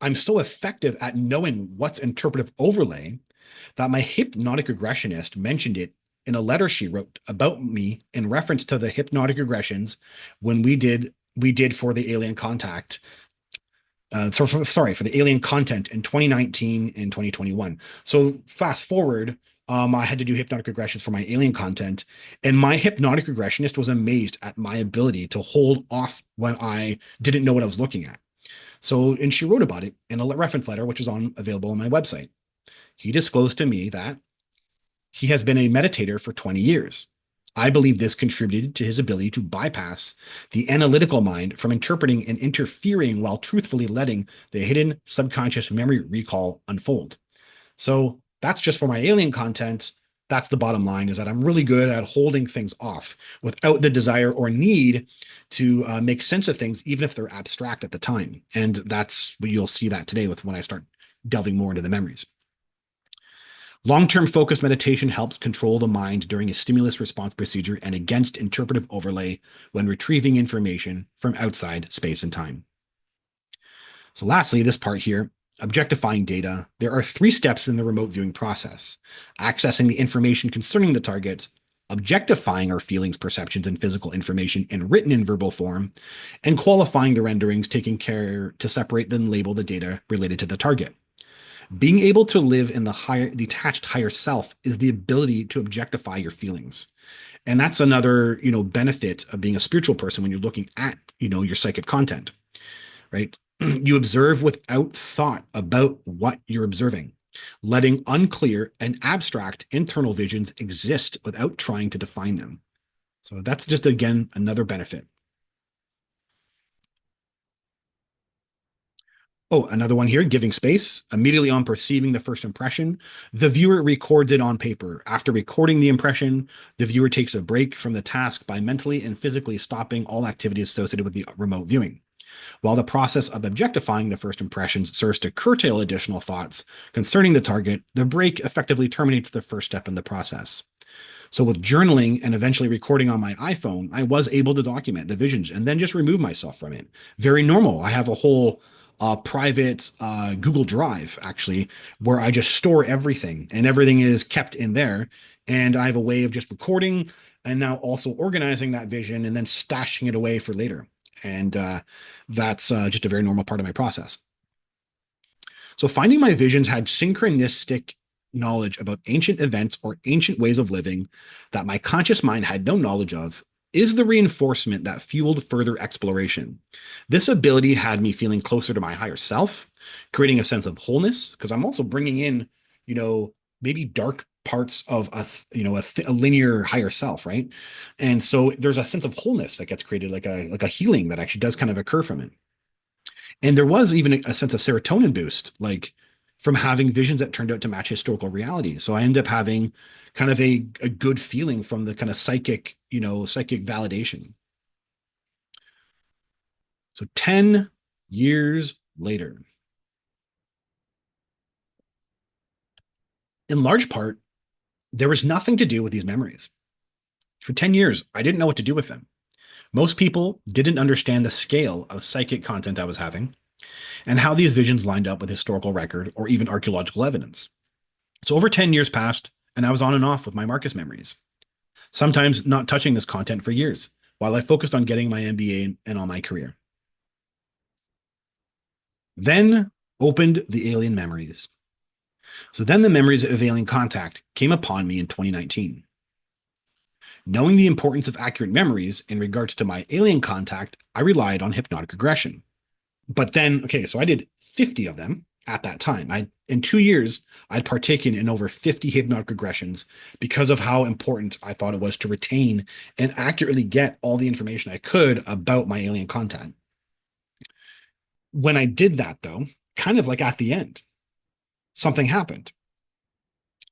I'm so effective at knowing what's interpretive overlay that my hypnotic regressionist mentioned it in a letter she wrote about me in reference to the hypnotic regressions when we did for the alien contact. For the alien content in 2019 and 2021. So fast forward, I had to do hypnotic regressions for my alien content, and my hypnotic regressionist was amazed at my ability to hold off when I didn't know what I was looking at. So, and she wrote about it in a reference letter, which is available on my website. He disclosed to me that he has been a meditator for 20 years. I believe this contributed to his ability to bypass the analytical mind from interpreting and interfering while truthfully letting the hidden subconscious memory recall unfold. So that's just for my alien content. That's the bottom line, is that I'm really good at holding things off without the desire or need to make sense of things, even if they're abstract at the time. And that's what you'll see that today with when I start delving more into the memories. Long-term focused meditation helps control the mind during a stimulus response procedure and against interpretive overlay when retrieving information from outside space and time. So lastly, this part here, objectifying data. There are 3 steps in the remote viewing process: accessing the information concerning the target, objectifying our feelings, perceptions, and physical information in written and verbal form, and qualifying the renderings, taking care to separate and label the data related to the target. Being able to live in the higher detached higher self is the ability to objectify your feelings. And that's another, benefit of being a spiritual person when you're looking at, your psychic content, right? You observe without thought about what you're observing, letting unclear and abstract internal visions exist without trying to define them. So that's just, again, another benefit. Oh, another one here, giving space. Immediately on perceiving the first impression, the viewer records it on paper. After recording the impression, the viewer takes a break from the task by mentally and physically stopping all activity associated with the remote viewing. While the process of objectifying the first impressions serves to curtail additional thoughts concerning the target, the break effectively terminates the first step in the process. So with journaling and eventually recording on my iPhone, I was able to document the visions and then just remove myself from it. Very normal. I have a whole private Google Drive actually, where I just store everything and everything is kept in there. And I have a way of just recording and now also organizing that vision and then stashing it away for later. And that's just a very normal part of my process. So finding my visions had synchronistic knowledge about ancient events or ancient ways of living that my conscious mind had no knowledge of is the reinforcement that fueled further exploration. This ability had me feeling closer to my higher self, creating a sense of wholeness, because I'm also bringing in, maybe dark parts of us, a linear higher self, right? And so there's a sense of wholeness that gets created, like a healing that actually does kind of occur from it. And there was even a sense of serotonin boost, like from having visions that turned out to match historical reality. So I ended up having kind of a good feeling from the kind of psychic validation. So 10 years later, in large part, There was nothing to do with these memories. For 10 years, I didn't know what to do with them. Most people didn't understand the scale of psychic content I was having and how these visions lined up with historical record or even archaeological evidence. So over 10 years passed, and I was on and off with my Marcus memories, sometimes not touching this content for years, while I focused on getting my MBA and on my career. Then opened the alien memories. So then the memories of alien contact came upon me in 2019. Knowing the importance of accurate memories in regards to my alien contact, I relied on hypnotic regression. But then, okay, so I did 50 of them at that time. In 2 years, I'd partaken in over 50 hypnotic regressions because of how important I thought it was to retain and accurately get all the information I could about my alien contact. When I did that, though, kind of like at the end, something happened.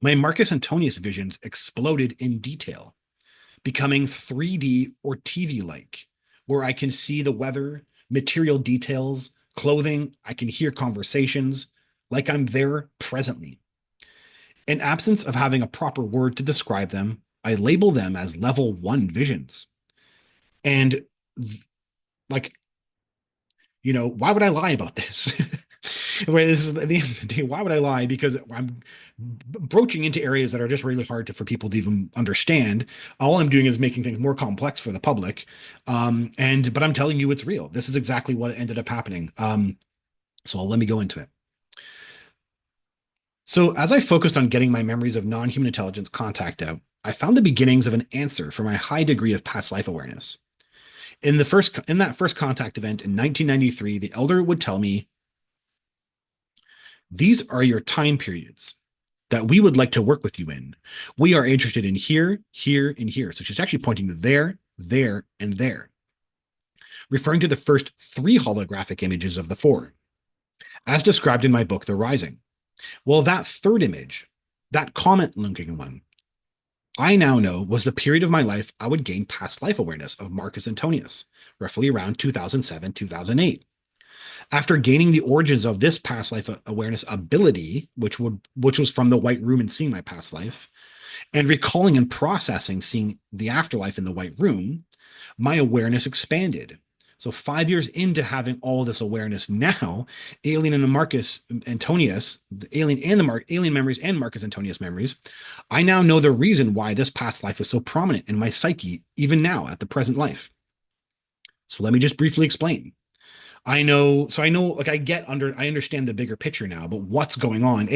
My Marcus Antonius visions exploded in detail, becoming 3D or TV like, where I can see the weather, material details, clothing, I can hear conversations, like I'm there presently. In absence of having a proper word to describe them, I label them as level one visions. And like, why would I lie about this? Where this is at the end of the day, why would I lie? Because I'm broaching into areas that are just really hard for people to even understand. All I'm doing is making things more complex for the public. But I'm telling you it's real. This is exactly what ended up happening. So let me go into it. So as I focused on getting my memories of non-human intelligence contact out, I found the beginnings of an answer for my high degree of past life awareness. In that first contact event in 1993, the elder would tell me, "These are your time periods that we would like to work with you in. We are interested in here, here, and here." So she's actually pointing to there, there, and there, referring to the first three holographic images of the four, as described in my book, The Rising. Well, that third image, that comment linking one, I now know was the period of my life I would gain past life awareness of Marcus Antonius, roughly around 2007, 2008. After gaining the origins of this past life awareness ability, which was from the white room and seeing my past life, and recalling and processing seeing the afterlife in the white room, my awareness expanded. So 5 years into having all of this awareness now, Alien and Marcus Antonius, the Alien and the Alien memories and Marcus Antonius memories, I now know the reason why this past life is so prominent in my psyche, even now at the present life. So let me just briefly explain. I know, like I understand the bigger picture now, but what's going on?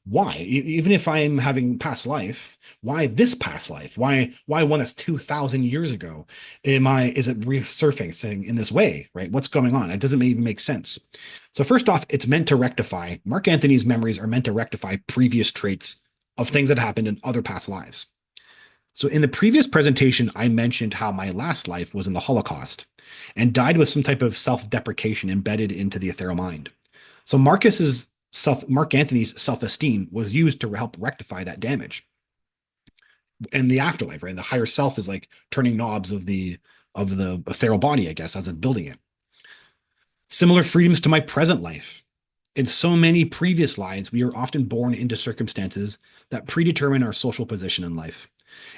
Why? Even if I'm having past life, why this past life? Why one that's 2,000 years ago? Is it resurfacing in this way, right? What's going on? It doesn't even make sense. So first off, it's meant to rectify, Mark Antony's memories are meant to rectify previous traits of things that happened in other past lives. So in the previous presentation, I mentioned how my last life was in the Holocaust and died with some type of self-deprecation embedded into the ethereal mind. So Mark Antony's self-esteem was used to help rectify that damage. And the afterlife, right? The higher self is like turning knobs of the ethereal body, I guess, as it's building it. Similar freedoms to my present life. In so many previous lives, we are often born into circumstances that predetermine our social position in life.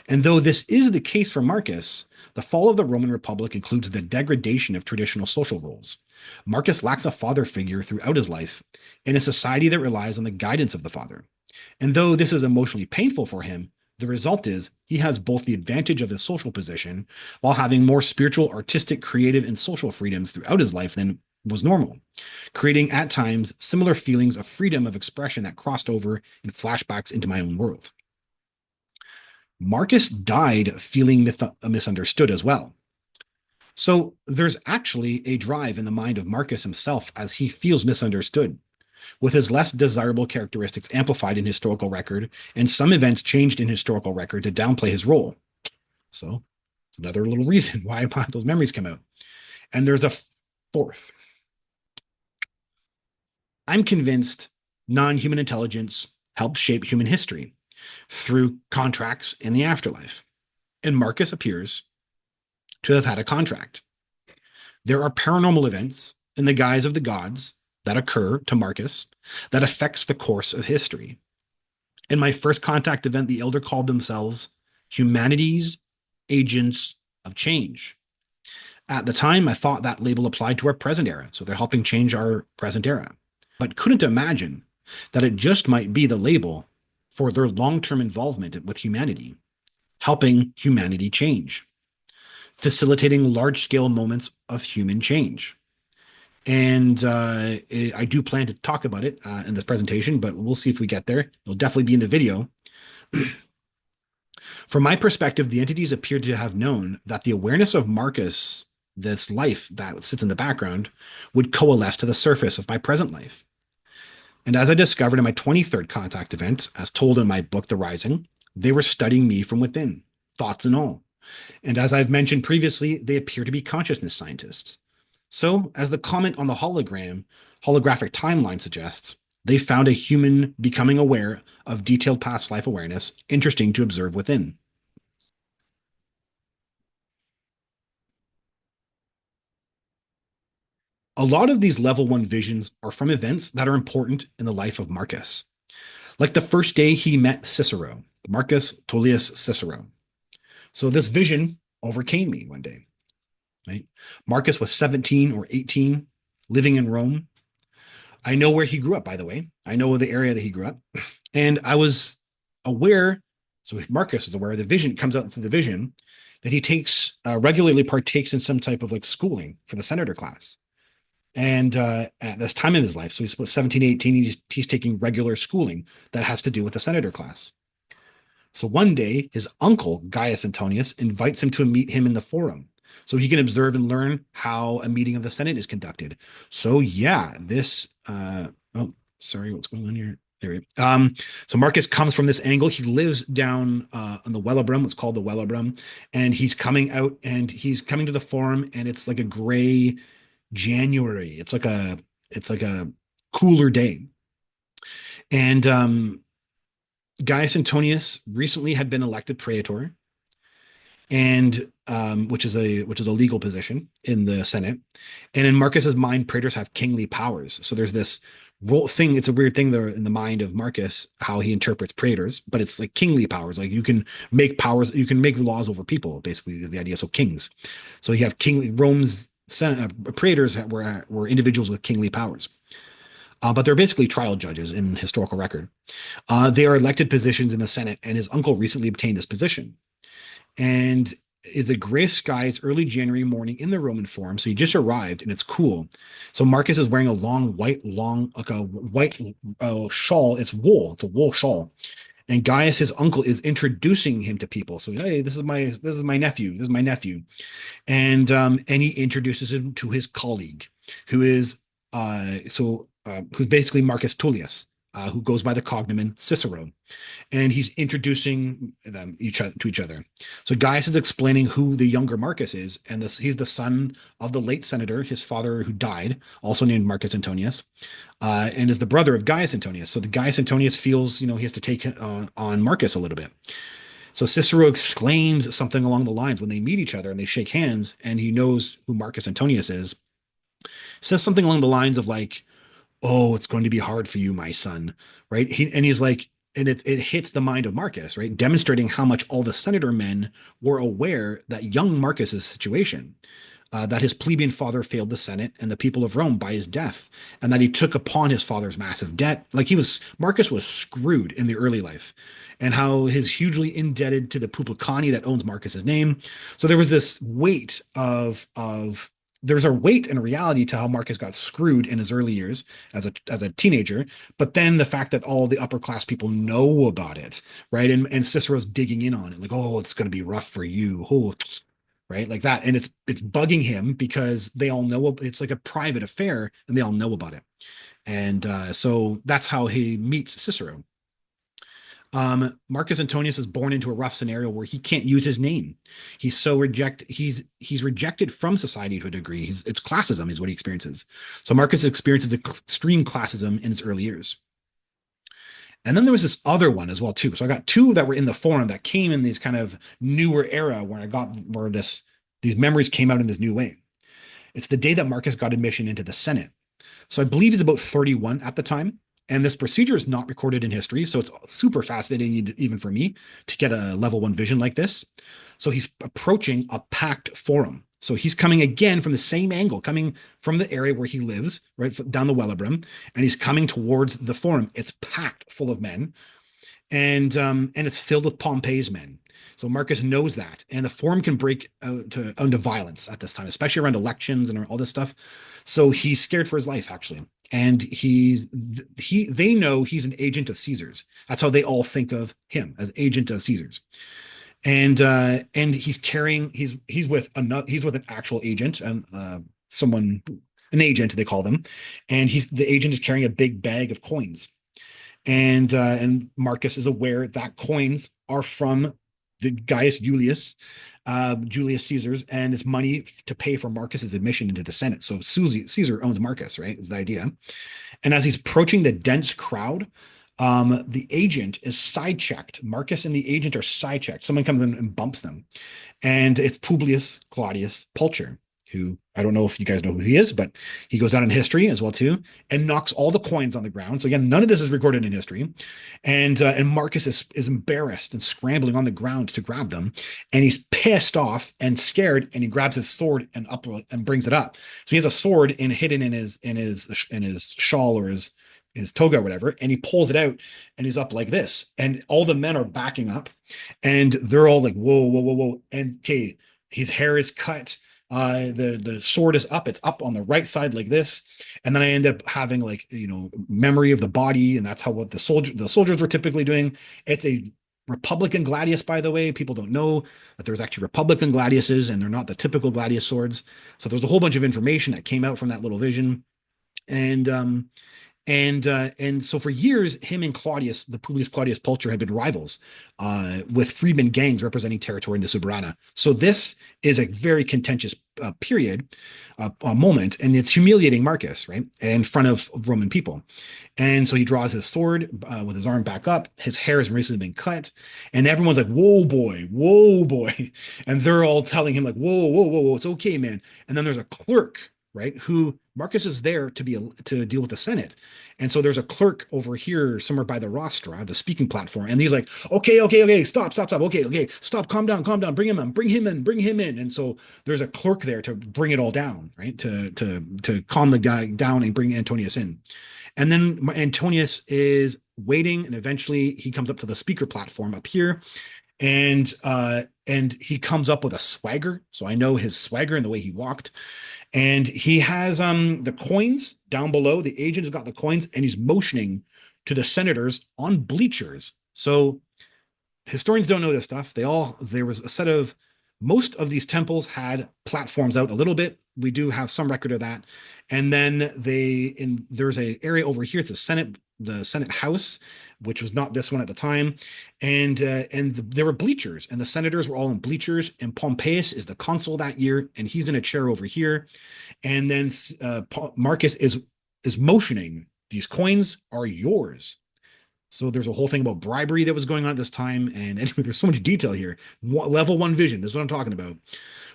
And though this is the case for Marcus, the fall of the Roman Republic includes the degradation of traditional social roles. Marcus lacks a father figure throughout his life in a society that relies on the guidance of the father. And though this is emotionally painful for him, the result is he has both the advantage of his social position while having more spiritual, artistic, creative, and social freedoms throughout his life than was normal, creating at times similar feelings of freedom of expression that crossed over in flashbacks into my own world. Marcus died feeling misunderstood as well. So there's actually a drive in the mind of Marcus himself as he feels misunderstood, with his less desirable characteristics amplified in historical record and some events changed in historical record to downplay his role. So it's another little reason why those memories come out. And there's a fourth. I'm convinced non-human intelligence helped shape human history through contracts in the afterlife. And Marcus appears to have had a contract. There are paranormal events in the guise of the gods that occur to Marcus that affects the course of history. In my first contact event, the elder called themselves Humanities Agents of Change. At the time, I thought that label applied to our present era, so they're helping change our present era, but couldn't imagine that it just might be the label for their long-term involvement with humanity, helping humanity change, facilitating large-scale moments of human change. And I do plan to talk about it in this presentation, but we'll see if we get there. It'll definitely be in the video. From my perspective, the entities appear to have known that the awareness of Marcus, this life that sits in the background, would coalesce to the surface of my present life. And as I discovered in my 23rd contact event, as told in my book, The Rising, they were studying me from within, thoughts and all. And as I've mentioned previously, they appear to be consciousness scientists. So, as the comment on the holographic timeline suggests, they found a human becoming aware of detailed past life awareness interesting to observe within. A lot of these level one visions are from events that are important in the life of Marcus, like the first day he met Cicero, Marcus Tullius Cicero. So this vision overcame me one day, right? Marcus was 17 or 18, living in Rome. I know where he grew up, by the way. I know the area that he grew up. And I was aware, so Marcus is aware, the vision comes out through the vision that he takes regularly partakes in some type of like schooling for the senator class. And at this time in his life, so he's 17, 18, he's taking regular schooling that has to do with the senator class. So one day, his uncle, Gaius Antonius, invites him to meet him in the forum so he can observe and learn how a meeting of the Senate is conducted. So yeah, oh, sorry, what's going on here? There we go. So Marcus comes from this angle. He lives down on the Wellabrum, what's called the Wellabrum, and he's coming out and he's coming to the forum, and it's like a gray January. It's like a cooler day. And Gaius Antonius recently had been elected praetor, and which is a legal position in the Senate. And in Marcus's mind, praetors have kingly powers. So there's this role thing. It's a weird thing there in the mind of Marcus, how he interprets praetors, but it's like kingly powers. Like you can make powers, you can make laws over people, basically the idea. So kings. So you have kingly Rome's Senate, praetors were individuals with kingly powers. But they're basically trial judges in historical record. They are elected positions in the Senate, and his uncle recently obtained this position. And it's a gray skies early January morning in the Roman Forum. So he just arrived and it's cool. So Marcus is wearing a like a white shawl. It's wool. It's a wool shawl. And Gaius, his uncle, is introducing him to people. So hey, this is my nephew. This is my nephew. And he introduces him to his colleague, who is who's basically Marcus Tullius, who goes by the cognomen Cicero, and he's introducing them to each other. So Gaius is explaining who the younger Marcus is, and he's the son of the late senator, his father who died, also named Marcus Antonius, and is the brother of Gaius Antonius. So the Gaius Antonius feels, he has to take on Marcus a little bit. So Cicero exclaims something along the lines when they meet each other and they shake hands, and he knows who Marcus Antonius is. Says something along the lines of like, "Oh, it's going to be hard for you, my son," right? He's like, and it hits the mind of Marcus, right? Demonstrating how much all the senator men were aware that young Marcus's situation, that his plebeian father failed the Senate and the people of Rome by his death, and that he took upon his father's massive debt. Like Marcus was screwed in the early life, and how he's hugely indebted to the Publicani that owns Marcus's name. So there was this weight of there's a weight and a reality to how Marcus got screwed in his early years as a teenager, but then the fact that all the upper class people know about it, right? And Cicero's digging in on it, like, oh, it's going to be rough for you, oh, right, like that, and it's bugging him because they all know it's like a private affair, and they all know about it, and so that's how he meets Cicero. Marcus Antonius is born into a rough scenario where he can't use his name. He's rejected from society to a degree. It's classism is what he experiences. So Marcus experiences extreme classism in his early years. And then there was this other one as well too. So I got two that were in the forum that came in these kind of newer era where these memories came out in this new way. It's the day that Marcus got admission into the Senate. So I believe he's about 31 at the time. And this procedure is not recorded in history, so it's super fascinating even for me to get a level one vision like this. So he's approaching a packed forum. So he's coming again from the same angle, coming from the area where he lives, right down the Wellebrum, and he's coming towards the forum. It's packed full of men, and it's filled with Pompey's men. So Marcus knows that, and the forum can break out into violence at this time, especially around elections and all this stuff. So he's scared for his life, actually, and they know he's an agent of Caesar's. That's how they all think of him, as agent of Caesar's. And he's with an actual agent, and someone an agent they call them, and he's the agent is carrying a big bag of coins, and Marcus is aware that coins are from the Gaius Julius Caesar's, and it's money to pay for Marcus's admission into the Senate. So Caesar owns Marcus, right? Is the idea. And as he's approaching the dense crowd, the agent is side-checked. Marcus and the agent are side-checked. Someone comes in and bumps them, and it's Publius Claudius Pulcher, who I don't know if you guys know who he is, but he goes down in history as well too, and knocks all the coins on the ground. So again, none of this is recorded in history, and Marcus is embarrassed and scrambling on the ground to grab them, and he's pissed off and scared, and he grabs his sword and brings it up. So he has a sword hidden in his shawl or his toga or whatever, and he pulls it out and he's up like this, and all the men are backing up, and they're all like, whoa, whoa, whoa, whoa. And okay, his hair is cut, the sword is up, it's up on the right side like this, and then I end up having, like, memory of the body, and that's how what the soldiers were typically doing. It's a Republican gladius, by the way. People don't know that there's actually Republican gladiuses, and they're not the typical gladius swords. So there's a whole bunch of information that came out from that little vision. And um and uh, and so for years, him and Claudius, the Publius Claudius Pulcher, had been rivals, with freedmen gangs representing territory in the Suburana. So this is a very contentious period, a moment, and it's humiliating Marcus, right, in front of Roman people. And so he draws his sword, with his arm back up. His hair has recently been cut, and everyone's like, "Whoa, boy! Whoa, boy!" And they're all telling him like, "Whoa, whoa, whoa, whoa! It's okay, man." And then there's a clerk, right, who Marcus is there to deal with the Senate. And so there's a clerk over here somewhere by the rostra, the speaking platform, and he's like, "Okay, okay, okay, stop, stop, stop. Okay, okay, stop, calm down, bring him in, bring him in, bring him in." And so there's a clerk there to bring it all down, right? To calm the guy down and bring Antonius in. And then Antonius is waiting, and eventually he comes up to the speaker platform up here, and he comes up with a swagger. So I know his swagger and the way he walked. And he has the coins down below. The agent has got the coins, and he's motioning to the senators on bleachers. So historians don't know this stuff. There was a set of Most of these temples had platforms out a little bit. We do have some record of that. And then there's a area over here. It's the Senate House, which was not this one at the time. And there were bleachers, and the senators were all in bleachers. And Pompeius is the consul that year, and he's in a chair over here. And then Marcus is motioning, "These coins are yours." So there's a whole thing about bribery that was going on at this time. And anyway, there's so much detail here. Level one vision, this is what I'm talking about.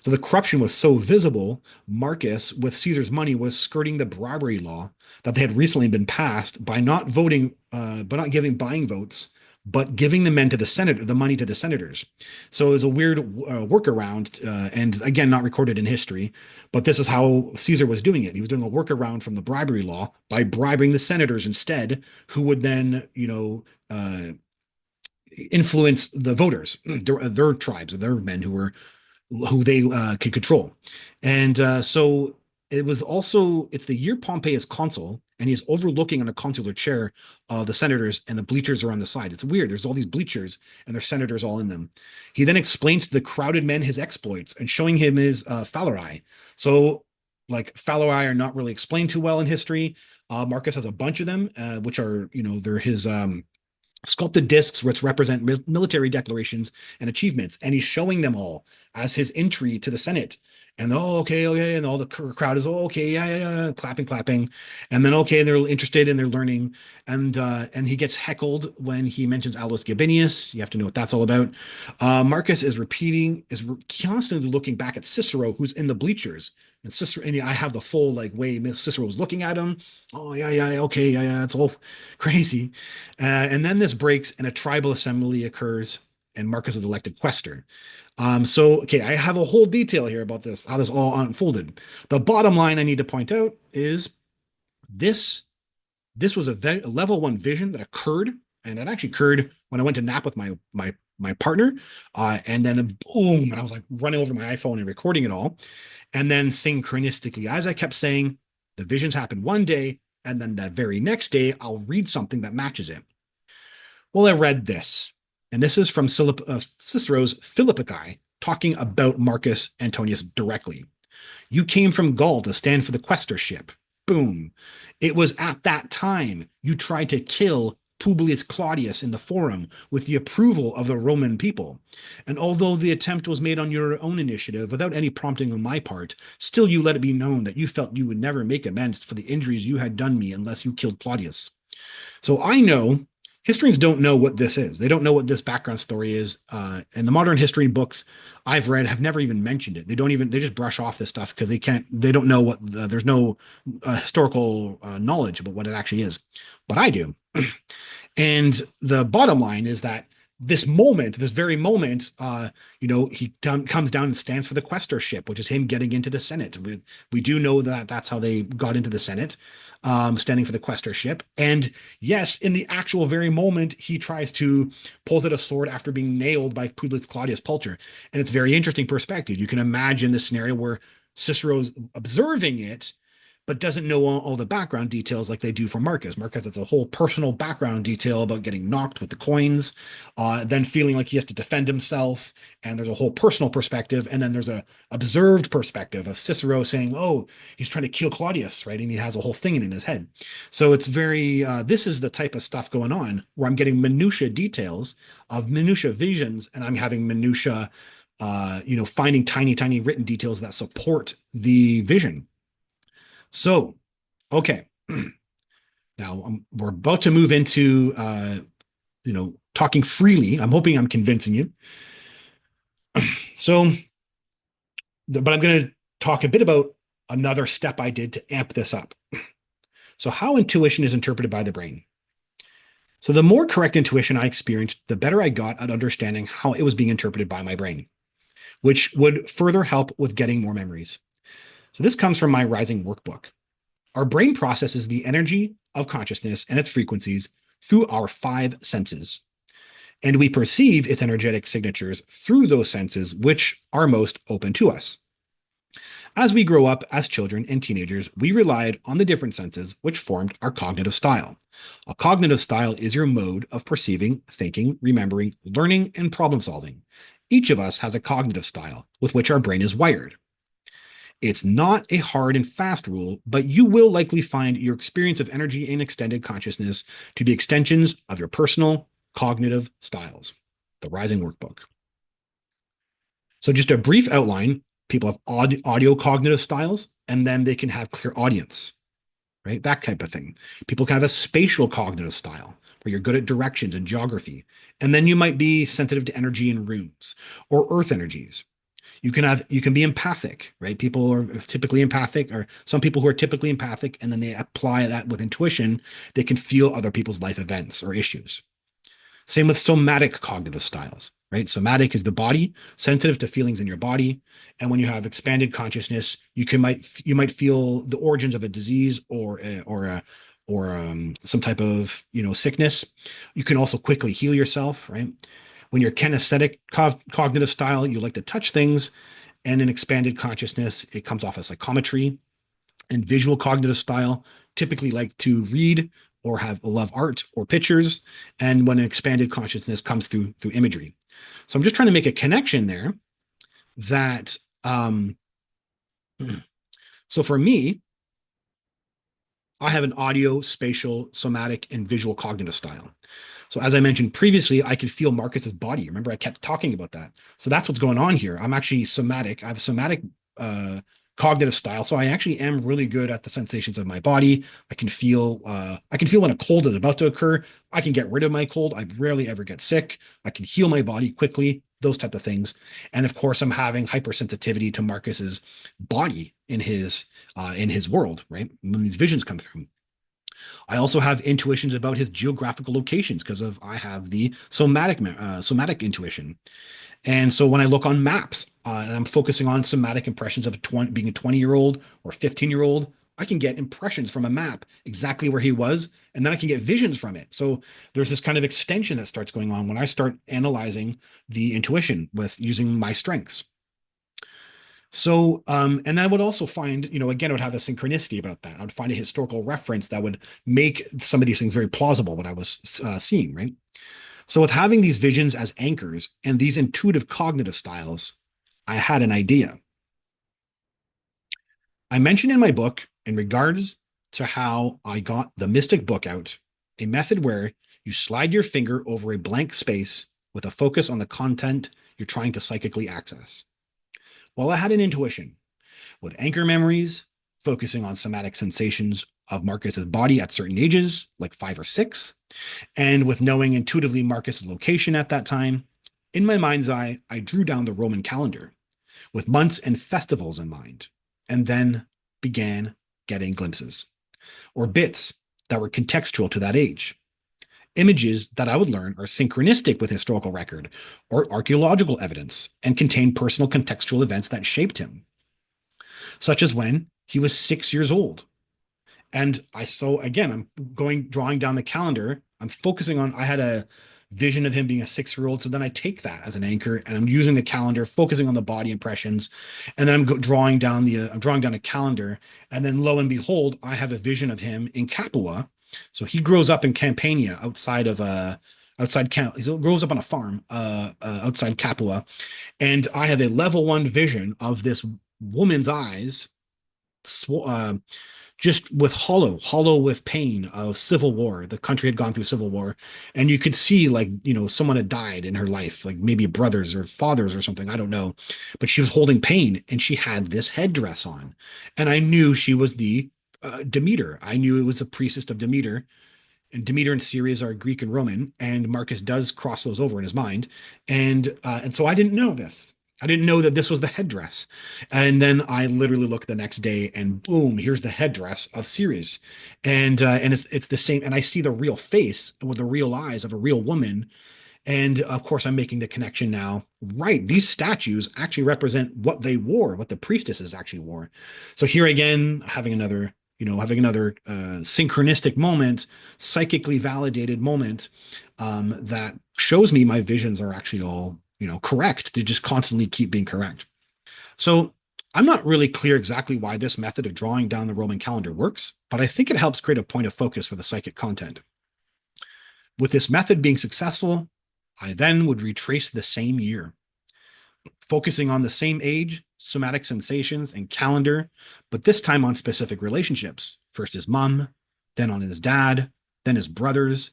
So the corruption was so visible, Marcus, with Caesar's money, was skirting the bribery law that they had recently been passed by not voting, by not giving buying votes, but giving the men to the Senate, the money to the senators. So it was a weird workaround, and again, not recorded in history, but this is how Caesar was doing it. He was doing a workaround from the bribery law by bribing the senators instead, who would then, influence the voters, their tribes, or their men who they could control. And so it's the year Pompey is consul, and he's overlooking on a consular chair the senators, and the bleachers are on the side. It's weird. There's all these bleachers, and there's senators all in them. He then explains to the crowded men his exploits and showing him his phalarai. So, like, phalarai are not really explained too well in history. Marcus has a bunch of them, which are, they're his sculpted discs which represent military declarations and achievements, and he's showing them all as his entry to the Senate. And oh, okay, okay, and all the crowd is oh, okay, yeah, yeah, yeah, clapping, clapping, and then okay, they're interested and they're learning, and he gets heckled when he mentions Aldous Gabinius. You have to know what that's all about. Marcus is constantly looking back at Cicero, who's in the bleachers, and Cicero, and I have the full like way Miss Cicero was looking at him. Oh yeah, yeah, yeah, okay, yeah, yeah, it's all crazy, and then this breaks, and a tribal assembly occurs, and Marcus is elected quaestor. So okay, I have a whole detail here about this, how this all unfolded. The bottom line I need to point out is this this was a level one vision that occurred, and it actually occurred when I went to nap with my partner, and then boom, and I was like running over my iPhone and recording it all, and then synchronistically, as I kept saying, the visions happened one day, and then that very next day, I'll read something that matches it. Well, I read this, and this is from Cicero's Philippici, talking about Marcus Antonius directly. You came from Gaul to stand for the quaestorship. Boom. It was at that time you tried to kill Publius Claudius in the Forum with the approval of the Roman people. And although the attempt was made on your own initiative without any prompting on my part, still you let it be known that you felt you would never make amends for the injuries you had done me unless you killed Claudius. So I know historians don't know what this is. They don't know what this background story is. And the modern history books I've read have never even mentioned it. They just brush off this stuff because they don't know there's no historical knowledge about what it actually is. But I do. And the bottom line is that this very moment, comes down and stands for the quaestorship, which is him getting into the Senate. We do know that that's how they got into the Senate, standing for the quaestorship. And yes, in the actual very moment, he tries to pulls out a sword after being nailed by Publius Claudius Pulcher. And it's very interesting perspective. You can imagine the scenario where Cicero's observing it but doesn't know all the background details like they do for Marcus. Marcus, it's a whole personal background detail about getting knocked with the coins, then feeling like he has to defend himself, and there's a whole personal perspective, and then there's a observed perspective of Cicero saying, "Oh, he's trying to kill Claudius," right? And he has a whole thing in his head. So it's very. This is the type of stuff going on where I'm getting minutia details of minutia visions, and I'm having minutia. Finding tiny, tiny written details that support the vision. So, okay. Now we're about to move into, talking freely. I'm hoping I'm convincing you. So, but I'm going to talk a bit about another step I did to amp this up. So, how intuition is interpreted by the brain. So, the more correct intuition I experienced, the better I got at understanding how it was being interpreted by my brain, which would further help with getting more memories. So, this comes from my Rising workbook. Our brain processes the energy of consciousness and its frequencies through our five senses, and we perceive its energetic signatures through those senses which are most open to us. As we grow up as children and teenagers, we relied on the different senses which formed our cognitive style. A cognitive style is your mode of perceiving, thinking, remembering, learning, and problem solving. Each of us has a cognitive style with which our brain is wired. It's not a hard and fast rule, but you will likely find your experience of energy and extended consciousness to be extensions of your personal cognitive styles. The Rising Workbook. So, just a brief outline: people have audio cognitive styles, and then they can have clear audience, right? That type of thing. People can have a spatial cognitive style where you're good at directions and geography. And then you might be sensitive to energy in rooms or earth energies. You can be empathic, right? People are typically empathic, or some people who are typically empathic, and then they apply that with intuition. They can feel other people's life events or issues. Same with somatic cognitive styles, right? Somatic is the body, sensitive to feelings in your body. And when you have expanded consciousness, you might feel the origins of a disease or some type of sickness. You can also quickly heal yourself, right? When you're kinesthetic cognitive style, you like to touch things, and in expanded consciousness, it comes off as psychometry. And visual cognitive style typically like to read or have love art or pictures, and when an expanded consciousness comes through imagery. So I'm just trying to make a connection there that so for me, I have an audio, spatial, somatic, and visual cognitive style. So as I mentioned previously, I could feel Marcus's body. Remember, I kept talking about that. So that's what's going on here. I'm actually somatic. I have somatic cognitive style. So I actually am really good at the sensations of my body. I can feel when a cold is about to occur. I can get rid of my cold. I rarely ever get sick. I can heal my body quickly, those type of things. And of course, I'm having hypersensitivity to Marcus's body in his world, right? When these visions come through. I also have intuitions about his geographical locations because of I have the somatic intuition. And so when I look on maps and I'm focusing on somatic impressions of being a 20-year-old or 15-year-old, I can get impressions from a map exactly where he was, and then I can get visions from it. So there's this kind of extension that starts going on when I start analyzing the intuition with using my strengths. So, and then I would also find, again, I would have a synchronicity about that. I would find a historical reference that would make some of these things very plausible, what I was seeing, right? So, with having these visions as anchors and these intuitive cognitive styles, I had an idea. I mentioned in my book, in regards to how I got the Mystic book out, a method where you slide your finger over a blank space with a focus on the content you're trying to psychically access. Well, I had an intuition with anchor memories, focusing on somatic sensations of Marcus's body at certain ages, like 5 or 6, and with knowing intuitively Marcus's location at that time. In my mind's eye, I drew down the Roman calendar with months and festivals in mind, and then began getting glimpses or bits that were contextual to that age. Images that I would learn are synchronistic with historical record or archaeological evidence and contain personal contextual events that shaped him, such as when he was 6 years old. And again, I'm drawing down the calendar. I'm focusing on, I had a vision of him being a 6-year-old. So then I take that as an anchor and I'm using the calendar, focusing on the body impressions. And then I'm drawing down a calendar. And then lo and behold, I have a vision of him in Capua. So he grows up in Campania he grows up on a farm, outside Capua. And I have a level 1 vision of this woman's eyes, uh, just with hollow with pain of civil war. The country had gone through civil war, and you could see, like, someone had died in her life, like maybe brothers or fathers or something, I don't know. But she was holding pain, and she had this headdress on, and I knew she was the Demeter. I knew it was the priestess of Demeter, and Demeter and Ceres are Greek and Roman, and Marcus does cross those over in his mind, and so I didn't know this. I didn't know that this was the headdress, and then I literally look the next day, and boom, here's the headdress of Ceres, and it's the same, and I see the real face with the real eyes of a real woman, and of course, I'm making the connection now. Right, these statues actually represent what they wore, what the priestesses actually wore. So here again, having another synchronistic moment, psychically validated moment, that shows me my visions are actually all correct. They just constantly keep being correct. So I'm not really clear exactly why this method of drawing down the Roman calendar works, but I think it helps create a point of focus for the psychic content. With this method being successful, I then would retrace the same year, focusing on the same age, somatic sensations, and calendar, but this time on specific relationships. First his mom, then on his dad, then his brothers.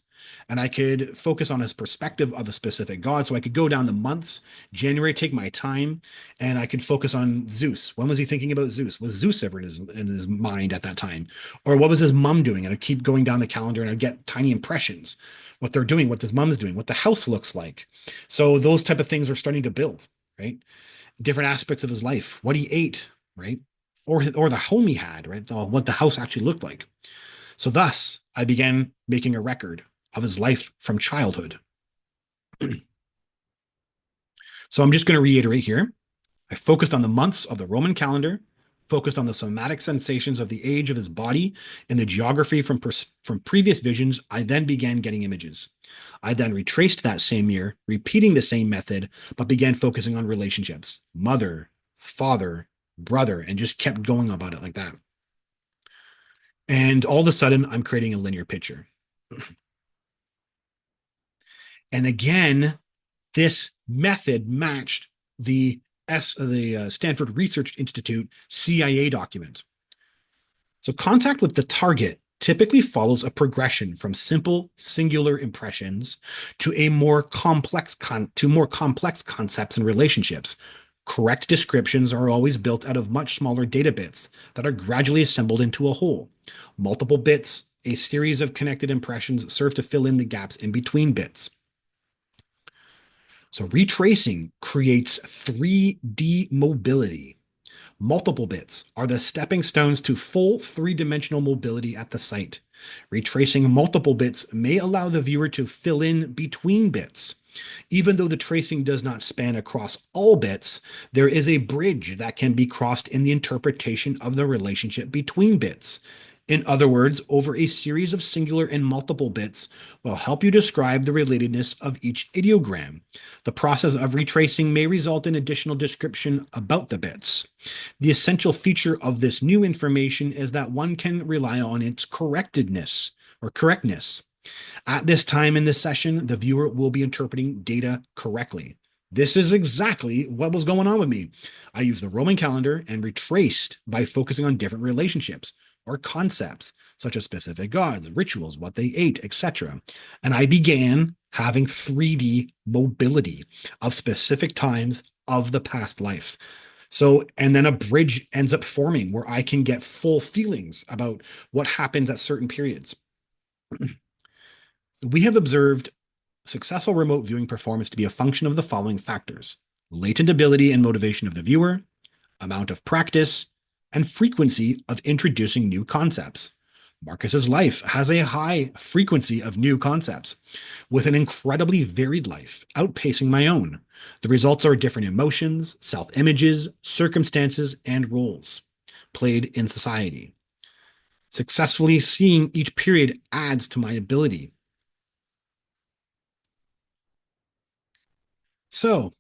And I could focus on his perspective of a specific god. So I could go down the months, January, take my time, and I could focus on Zeus. When was he thinking about Zeus? Was Zeus ever in his mind at that time? Or what was his mom doing? And I'd keep going down the calendar and I'd get tiny impressions, what they're doing, what his mom's doing, what the house looks like. So those type of things are starting to build, right? Different aspects of his life, what he ate, right? Or the home he had, right? What the house actually looked like. So thus, I began making a record of his life from childhood. So I'm just going to reiterate here. I focused on the months of the Roman calendar, focused on the somatic sensations of the age of his body and the geography from previous visions. I then began getting images. I then retraced that same year, repeating the same method, but began focusing on relationships, mother, father, brother, and just kept going about it like that. And all of a sudden, I'm creating a linear picture. And again, this method matched the Stanford Research Institute CIA document. So contact with the target typically follows a progression from simple singular impressions to more complex concepts and relationships, Correct descriptions are always built out of much smaller data bits that are gradually assembled into a whole. Multiple bits, a series of connected impressions, serve to fill in the gaps in between bits. So retracing creates 3D mobility. Multiple bits are the stepping stones to full three-dimensional mobility at the site. Retracing multiple bits may allow the viewer to fill in between bits. Even though the tracing does not span across all bits, there is a bridge that can be crossed in the interpretation of the relationship between bits. In other words, over a series of singular and multiple bits will help you describe the relatedness of each ideogram. The process of retracing may result in additional description about the bits. The essential feature of this new information is that one can rely on its correctness. At this time in this session, the viewer will be interpreting data correctly. This is exactly what was going on with me. I used the Roman calendar and retraced by focusing on different relationships or concepts, such as specific gods, rituals, what they ate, etc. And I began having 3D mobility of specific times of the past life. So, and then a bridge ends up forming where I can get full feelings about what happens at certain periods. We have observed successful remote viewing performance to be a function of the following factors: latent ability and motivation of the viewer, amount of practice, and frequency of introducing new concepts. Marcus's life has a high frequency of new concepts, with an incredibly varied life, outpacing my own. The results are different emotions, self-images, circumstances, and roles played in society. Successfully seeing each period adds to my ability. So,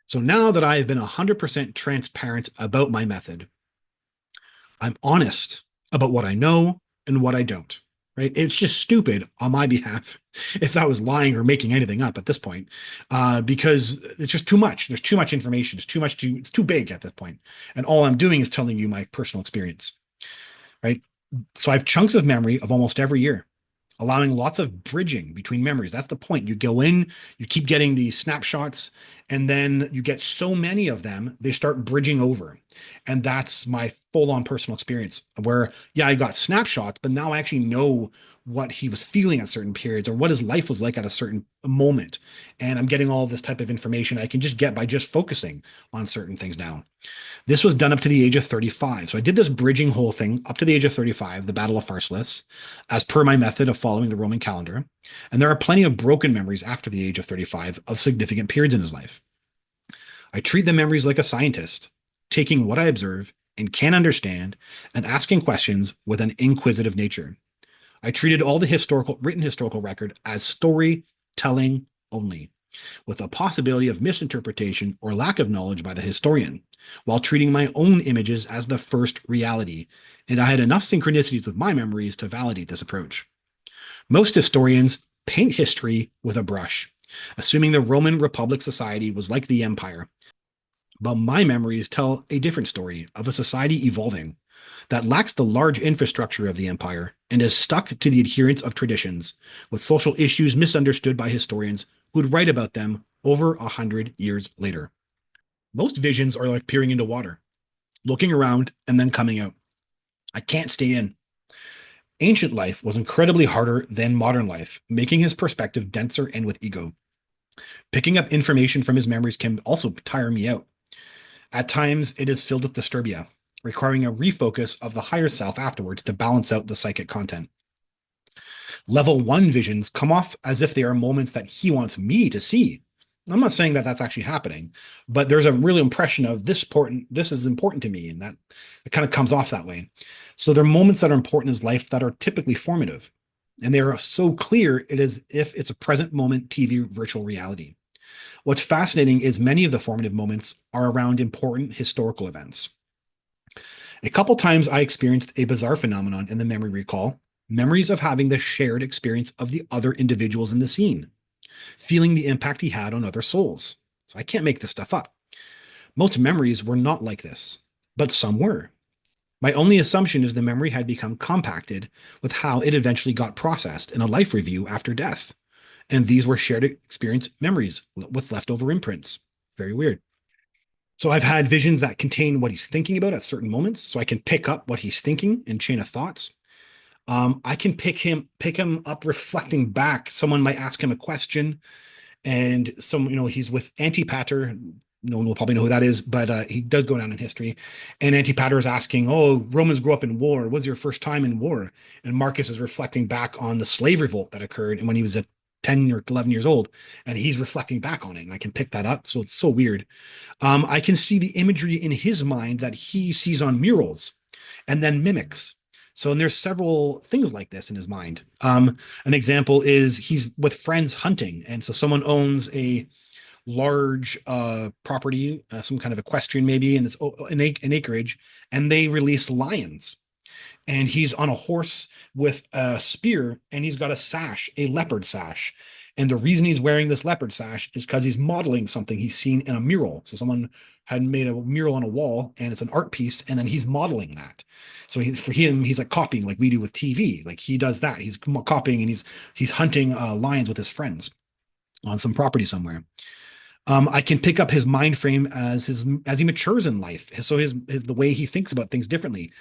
so now that I have been 100% transparent about my method, I'm honest about what I know and what I don't. Right? It's just stupid on my behalf if I was lying or making anything up at this point, because it's just too much. There's too much information. It's too big at this point. And all I'm doing is telling you my personal experience. Right? So I have chunks of memory of almost every year, allowing lots of bridging between memories. That's the point. You go in, you keep getting these snapshots, and then you get so many of them, they start bridging over. And that's my full on personal experience where, yeah, I got snapshots, but now I actually know what he was feeling at certain periods or what his life was like at a certain moment. And I'm getting all this type of information I can just get by just focusing on certain things now. This was done up to the age of 35. So I did this bridging whole thing up to the age of 35, the Battle of Pharsalus, as per my method of following the Roman calendar. And there are plenty of broken memories after the age of 35 of significant periods in his life. I treat the memories like a scientist, taking what I observe and can understand and asking questions with an inquisitive nature. I treated all the written historical record as storytelling only, with a possibility of misinterpretation or lack of knowledge by the historian, while treating my own images as the first reality, and I had enough synchronicities with my memories to validate this approach. Most historians paint history with a brush, assuming the Roman Republic society was like the Empire, but my memories tell a different story of a society evolving that lacks the large infrastructure of the empire and is stuck to the adherence of traditions, with social issues misunderstood by historians who'd write about them over 100 years later. Most visions are like peering into water, looking around and then coming out. I can't stay in. Ancient life was incredibly harder than modern life, making his perspective denser and with ego. Picking up information from his memories can also tire me out. At times, it is filled with disturbia, requiring a refocus of the higher self afterwards to balance out the psychic content. Level 1 visions come off as if they are moments that he wants me to see. I'm not saying that that's actually happening, but there's a real impression of this is important to me, and that it kind of comes off that way. So there are moments that are important in his life that are typically formative, and they are so clear it is if it's a present moment TV virtual reality. What's fascinating is many of the formative moments are around important historical events. A couple times I experienced a bizarre phenomenon in the memory recall, memories of having the shared experience of the other individuals in the scene, feeling the impact he had on other souls. So I can't make this stuff up. Most memories were not like this, but some were. My only assumption is the memory had become compacted with how it eventually got processed in a life review after death. And these were shared experience memories with leftover imprints. Very weird. So I've had visions that contain what he's thinking about at certain moments. So I can pick up what he's thinking in chain of thoughts. I can pick him up reflecting back. Someone might ask him a question, and he's with Antipater. No one will probably know who that is, but he does go down in history. And Antipater is asking, "Oh, Romans grew up in war. What's your first time in war?" And Marcus is reflecting back on the slave revolt that occurred, and when he was at 10 or 11 years old, and he's reflecting back on it, and I can pick that up. So it's so weird. I can see the imagery in his mind that he sees on murals and then mimics. So, and there's several things like this in his mind. An example is he's with friends hunting, and so someone owns a large property, some kind of equestrian maybe, and it's an acreage, and they release lions, and he's on a horse with a spear, and he's got a sash, a leopard sash. And the reason he's wearing this leopard sash is because he's modeling something he's seen in a mural. So someone had made a mural on a wall, and it's an art piece, and then he's modeling that. So for him, he's like copying, like we do with TV. Like he does that. He's copying, and he's hunting lions with his friends on some property somewhere. I can pick up his mind frame as he matures in life. So his the way he thinks about things differently.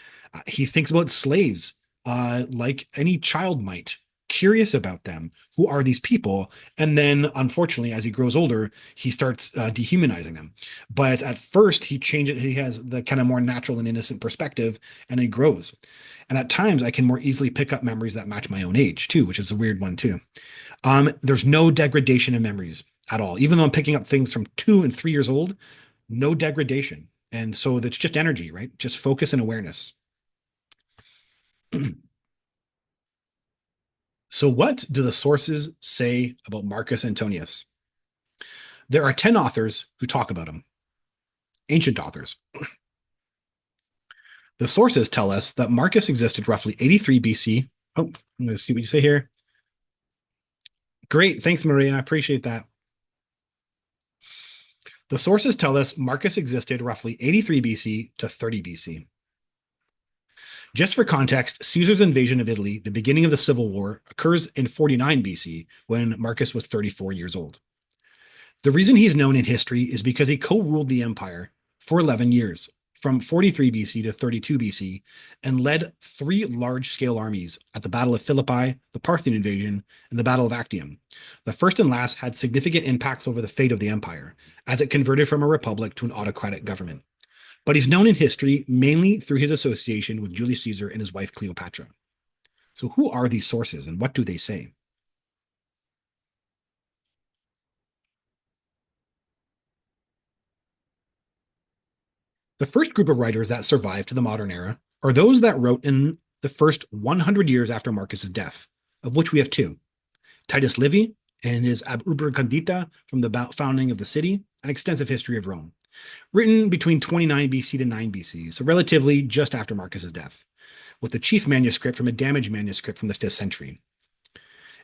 He thinks about slaves like any child might, curious about them. Who are these people? And then, unfortunately, as he grows older, he starts dehumanizing them. But at first, he changes. He has the kind of more natural and innocent perspective, and he grows. And at times, I can more easily pick up memories that match my own age too, which is a weird one too. There's no degradation in memories at all. Even though I'm picking up things from 2 and 3 years old, no degradation. And so that's just energy, right? Just focus and awareness. So, what do the sources say about Marcus Antonius? There are 10 authors who talk about him, ancient authors. The sources tell us that Marcus existed roughly 83 BC. Oh, I'm going to see what you say here. Great. Thanks, Maria. I appreciate that. The sources tell us Marcus existed roughly 83 BC to 30 BC. Just for context, Caesar's invasion of Italy, the beginning of the Civil War, occurs in 49 BC when Marcus was 34 years old. The reason he's known in history is because he co ruled the empire for 11 years, from 43 BC to 32 BC, and led three large scale armies at the Battle of Philippi, the Parthian invasion, and the Battle of Actium. The first and last had significant impacts over the fate of the empire, as it converted from a republic to an autocratic government. But he's known in history mainly through his association with Julius Caesar and his wife Cleopatra. So, who are these sources and what do they say? The first group of writers that survived to the modern era are those that wrote in the first 100 years after Marcus's death, of which we have two: Titus Livy and his Ab Uber Condita from the founding of the city, an extensive history of Rome, written between 29 BC to 9 BC, so relatively just after Marcus's death, with the chief manuscript from a damaged manuscript from the 5th century.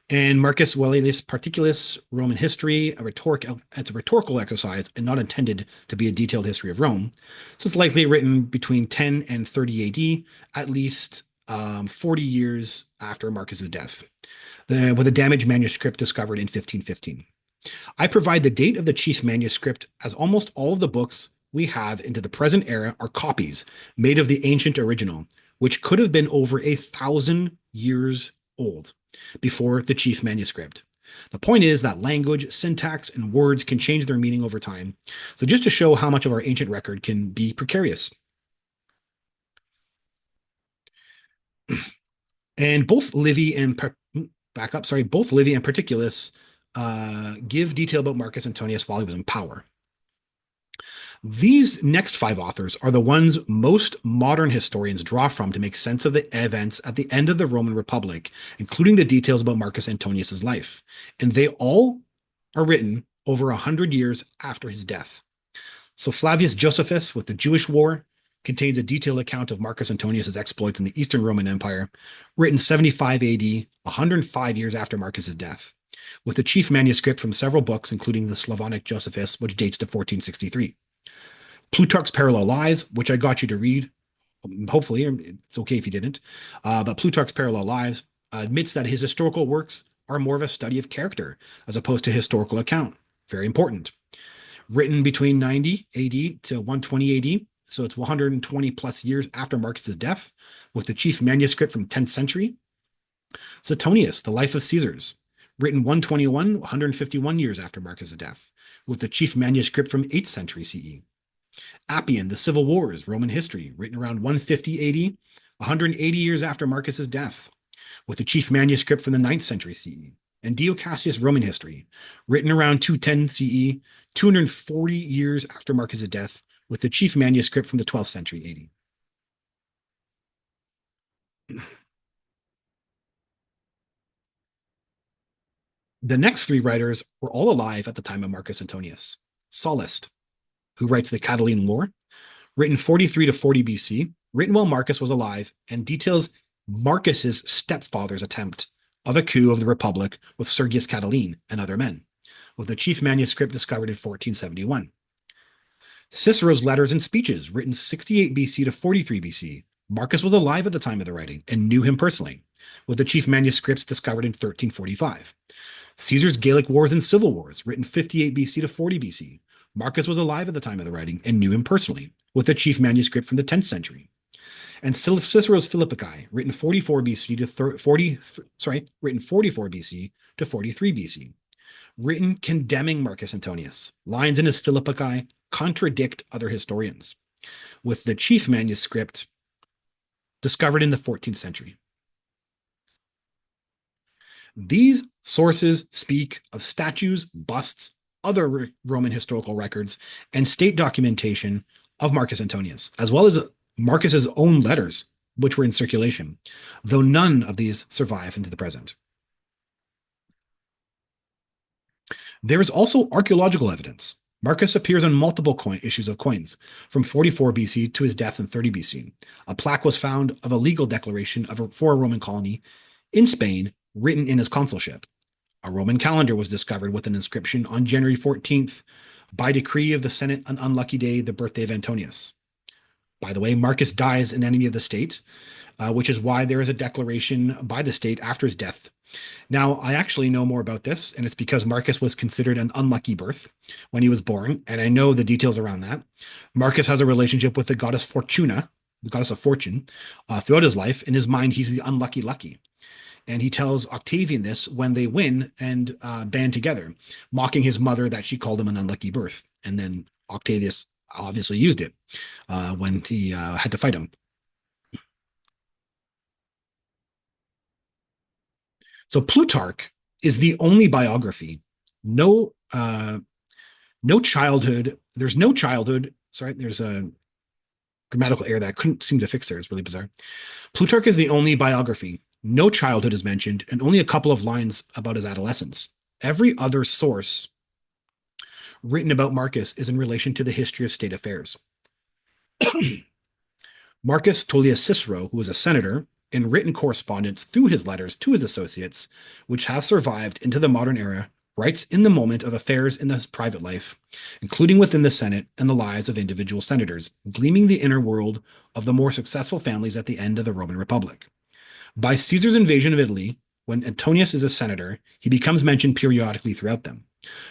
And Marcus Aurelius Particulus, Roman History, it's a rhetorical exercise and not intended to be a detailed history of Rome. So it's likely written between 10 and 30 AD, at least 40 years after Marcus's death, with a damaged manuscript discovered in 1515. I provide the date of the chief manuscript, as almost all of the books we have into the present era are copies made of the ancient original, which could have been over 1,000 years old before the chief manuscript. The point is that language, syntax, and words can change their meaning over time. So, just to show how much of our ancient record can be precarious. And both Livy and both Livy and Particulus give detail about Marcus Antonius while he was in power. These next five authors are the ones most modern historians draw from to make sense of the events at the end of the Roman Republic, including the details about Marcus Antonius's life. And they all are written over 100 years after his death. So Flavius Josephus, with the Jewish War, contains a detailed account of Marcus Antonius's exploits in the Eastern Roman Empire, written 75 AD, 105 years after Marcus's death, with the chief manuscript from several books, including the Slavonic Josephus, which dates to 1463. Plutarch's Parallel Lives, which I got you to read. Hopefully, it's okay if you didn't. But Plutarch's Parallel Lives admits that his historical works are more of a study of character as opposed to historical account. Very important. Written between 90 AD to 120 AD, so it's 120 plus years after Marcus's death, with the chief manuscript from 10th century. Suetonius, The Life of Caesars, written 121, 151 years after Marcus's death, with the chief manuscript from 8th century CE. Appian, The Civil Wars, Roman History, written around 150 AD, 180 years after Marcus's death, with the chief manuscript from the 9th century CE. And Dio Cassius, Roman History, written around 210 CE, 240 years after Marcus's death, with the chief manuscript from the 12th century AD. The next three writers were all alive at the time of Marcus Antonius. Sallust, who writes the Catiline War, written 43 to 40 BC, written while Marcus was alive, and details Marcus's stepfather's attempt of a coup of the Republic with Sergius Catiline and other men, with the chief manuscript discovered in 1471. Cicero's letters and speeches, written 68 BC to 43 BC. Marcus was alive at the time of the writing and knew him personally, with the chief manuscripts discovered in 1345. Caesar's Gallic Wars and Civil Wars, written 58 BC to 40 BC. Marcus was alive at the time of the writing and knew him personally, with the chief manuscript from the 10th century. And Cicero's Philippici, written 44 BC to written 44 BC to 43 BC, written condemning Marcus Antonius. Lines in his Philippici contradict other historians, with the chief manuscript discovered in the 14th century. These sources speak of statues, busts, other Roman historical records, and state documentation of Marcus Antonius, as well as Marcus's own letters, which were in circulation, though none of these survive into the present. There is also archaeological evidence. Marcus appears on multiple issues of coins, from 44 BC to his death in 30 BC. A plaque was found of a legal declaration for a Roman colony in Spain, written in his consulship. A Roman calendar was discovered with an inscription on January 14th, by decree of the Senate, an unlucky day, the birthday of Antonius. By the way, Marcus dies an enemy of the state, which is why there is a declaration by the state after his death. Now, I actually know more about this, and it's because Marcus was considered an unlucky birth when he was born, and I know the details around that. Marcus has a relationship with the goddess Fortuna, the goddess of fortune, throughout his life. In his mind, he's the unlucky lucky. And he tells Octavian this when they win and band together, mocking his mother that she called him an unlucky birth. And then Octavius obviously used it when he had to fight him. So Plutarch is the only biography. No, no childhood. There's no childhood. Sorry, there's a grammatical error that I couldn't seem to fix there. It's really bizarre. Plutarch is the only biography. No childhood is mentioned, and only a couple of lines about his adolescence. Every other source written about Marcus is in relation to the history of state affairs. Marcus Tullius Cicero, who was a senator, in written correspondence through his letters to his associates, which have survived into the modern era, writes in the moment of affairs in his private life, including within the Senate and the lives of individual senators, gleaming the inner world of the more successful families at the end of the Roman Republic. By Caesar's invasion of Italy, when Antonius is a senator, he becomes mentioned periodically throughout them.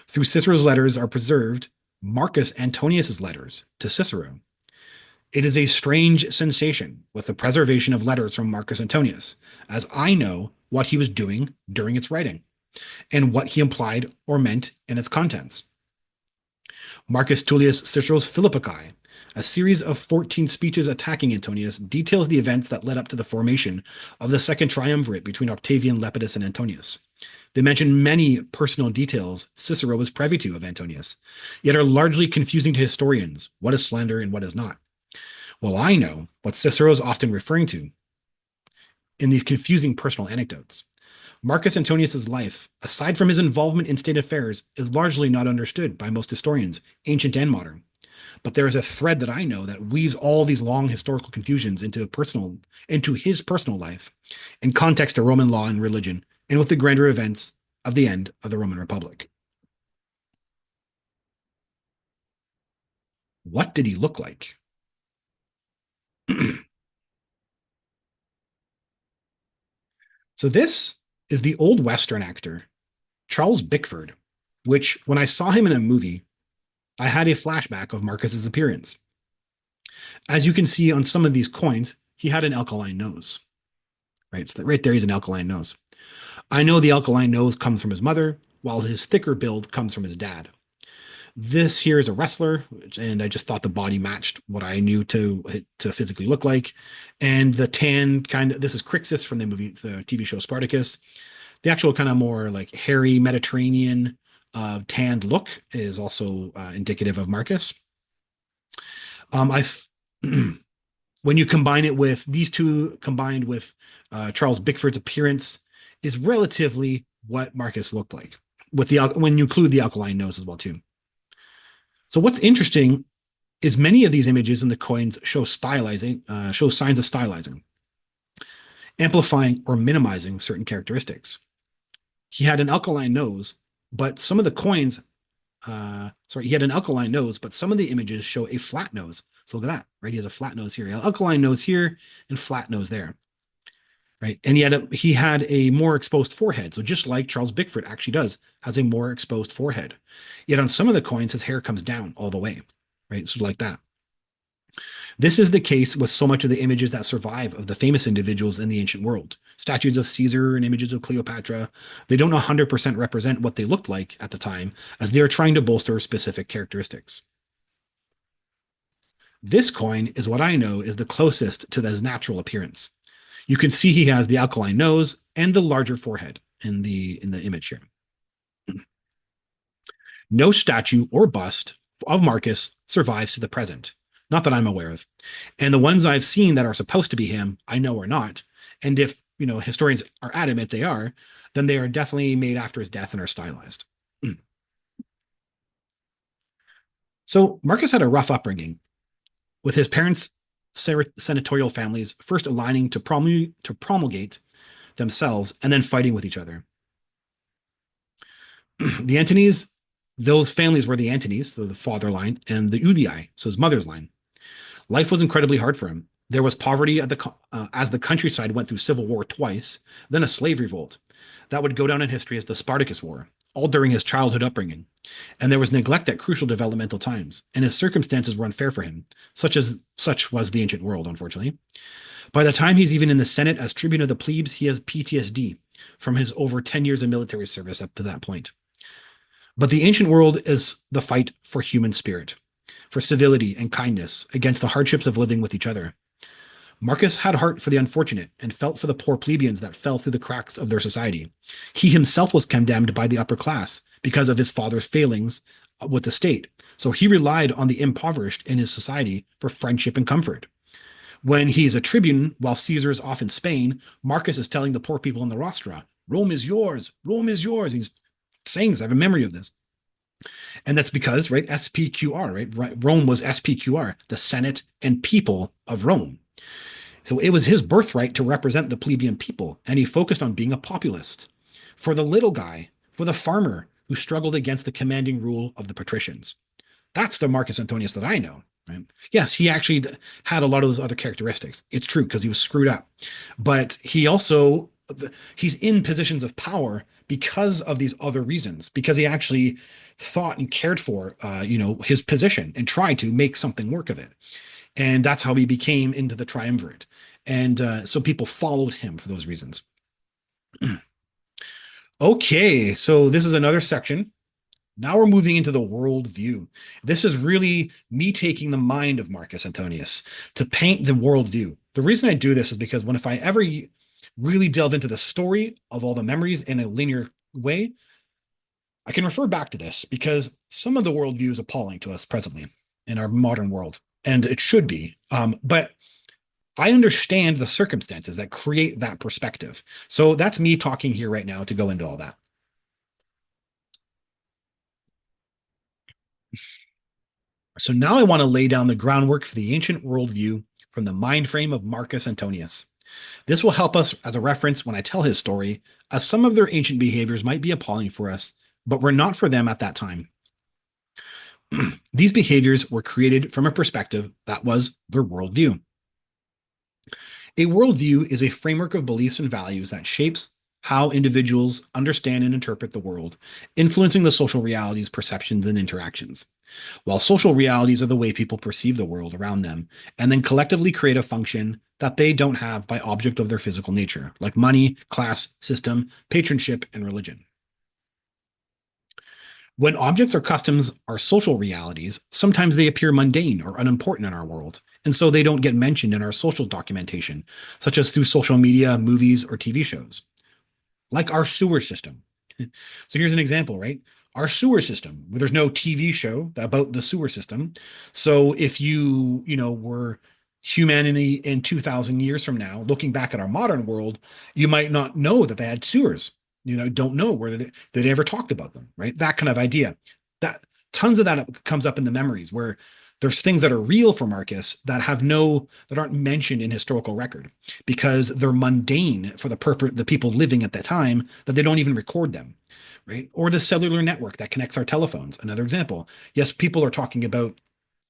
Through Cicero's letters are preserved Marcus Antonius's letters to Cicero. It is a strange sensation with the preservation of letters from Marcus Antonius, as I know what he was doing during its writing and what he implied or meant in its contents. Marcus Tullius Cicero's Philippici, a series of 14 speeches attacking Antonius, details the events that led up to the formation of the second triumvirate between Octavian, Lepidus, and Antonius. They mention many personal details Cicero was privy to of Antonius, yet are largely confusing to historians what is slander and what is not. Well, I know what Cicero is often referring to in these confusing personal anecdotes. Marcus Antonius's life, aside from his involvement in state affairs, is largely not understood by most historians, ancient and modern. But there is a thread that I know that weaves all these long historical confusions into his personal life, in context to Roman law and religion, and with the grander events of the end of the Roman Republic. What did he look like? So this is the old Western actor Charles Bickford, which when I saw him in a movie, I had a flashback of Marcus's appearance. As you can see on some of these coins, he had an alkaline nose. Right, so right there, he's an alkaline nose. I know the alkaline nose comes from his mother, while his thicker build comes from his dad. This here is a wrestler, and I just thought the body matched what I knew to physically look like. And the tan kind of this is Crixus from the TV show Spartacus. The actual kind of more like hairy Mediterranean tanned look is also indicative of Marcus. I when you combine it with these two combined with Charles Bickford's appearance is relatively what Marcus looked like with the when you include the alkaline nose as well too. So what's interesting is many of these images in the coins show signs of stylizing, amplifying or minimizing certain characteristics. He had an alkaline nose, but some of the coins, he had an alkaline nose, but some of the images show a flat nose. So look at that, right? He has a flat nose here, alkaline nose here, and flat nose there, right? And he had a more exposed forehead. So just like Charles Bickford actually has a more exposed forehead. Yet on some of the coins, his hair comes down all the way, right? So like that. This is the case with so much of the images that survive of the famous individuals in the ancient world. Statues of Caesar and images of Cleopatra, they don't 100% represent what they looked like at the time, as they are trying to bolster specific characteristics. This coin is what I know is the closest to his natural appearance. You can see he has the alkaline nose and the larger forehead in the image here. No statue or bust of Marcus survives to the present, not that I'm aware of. And the ones I've seen that are supposed to be him, I know are not. And if historians are adamant they are, then they are definitely made after his death and are stylized. So Marcus had a rough upbringing, with his parents' senatorial families first aligning to promulgate themselves and then fighting with each other. The Antonys, those families were the Antonys, so the father line, and the Udii, so his mother's line. Life was incredibly hard for him. There was poverty as the countryside went through civil war twice, then a slave revolt. That would go down in history as the Spartacus War, all during his childhood upbringing. And there was neglect at crucial developmental times, and his circumstances were unfair for him, such was the ancient world, unfortunately. By the time he's even in the Senate as tribune of the plebes, he has PTSD from his over 10 years of military service up to that point. But the ancient world is the fight for human spirit, for civility and kindness against the hardships of living with each other. Marcus had heart for the unfortunate and felt for the poor plebeians that fell through the cracks of their society. He himself was condemned by the upper class because of his father's failings with the state. So he relied on the impoverished in his society for friendship and comfort. When he's a tribune, while Caesar is off in Spain, Marcus is telling the poor people in the rostra, Rome is yours, Rome is yours. He's saying this, I have a memory of this. And that's because, right, SPQR, right? Rome was SPQR, the Senate and people of Rome. So it was his birthright to represent the plebeian people, and he focused on being a populist. For the little guy, for the farmer who struggled against the commanding rule of the patricians. That's the Marcus Antonius that I know. Right? Yes, he actually had a lot of those other characteristics. It's true because he was screwed up, but he's in positions of power because of these other reasons. Because he actually thought and cared for, his position and tried to make something work of it, and that's how he became into the triumvirate. And so people followed him for those reasons. Okay, so this is another section. Now we're moving into the worldview. This is really me taking the mind of Marcus Antonius to paint the worldview. The reason I do this is because if I ever really delve into the story of all the memories in a linear way, I can refer back to this because some of the worldview is appalling to us presently in our modern world, and it should be. But I understand the circumstances that create that perspective. So that's me talking here right now to go into all that. So now I want to lay down the groundwork for the ancient worldview from the mind frame of Marcus Antonius. This will help us as a reference when I tell his story, as some of their ancient behaviors might be appalling for us, but were not for them at that time. These behaviors were created from a perspective that was their worldview. A worldview is a framework of beliefs and values that shapes how individuals understand and interpret the world, influencing the social realities, perceptions, and interactions. While social realities are the way people perceive the world around them, and then collectively create a function that they don't have by object of their physical nature, like money, class, system, patronship, and religion. When objects or customs are social realities, sometimes they appear mundane or unimportant in our world, and so they don't get mentioned in our social documentation, such as through social media, movies, or TV shows, like our sewer system. So here's an example, right? Our sewer system, where there's no TV show about the sewer system. So if were humanity in 2000 years from now, looking back at our modern world, you might not know that they had sewers. Don't know where they ever talked about them, right? That kind of idea. That tons of that comes up in the memories where there's things that are real for Marcus that aren't mentioned in historical record because they're mundane for the people living at that time that they don't even record them, right? Or the cellular network that connects our telephones. Another example. Yes, people are talking about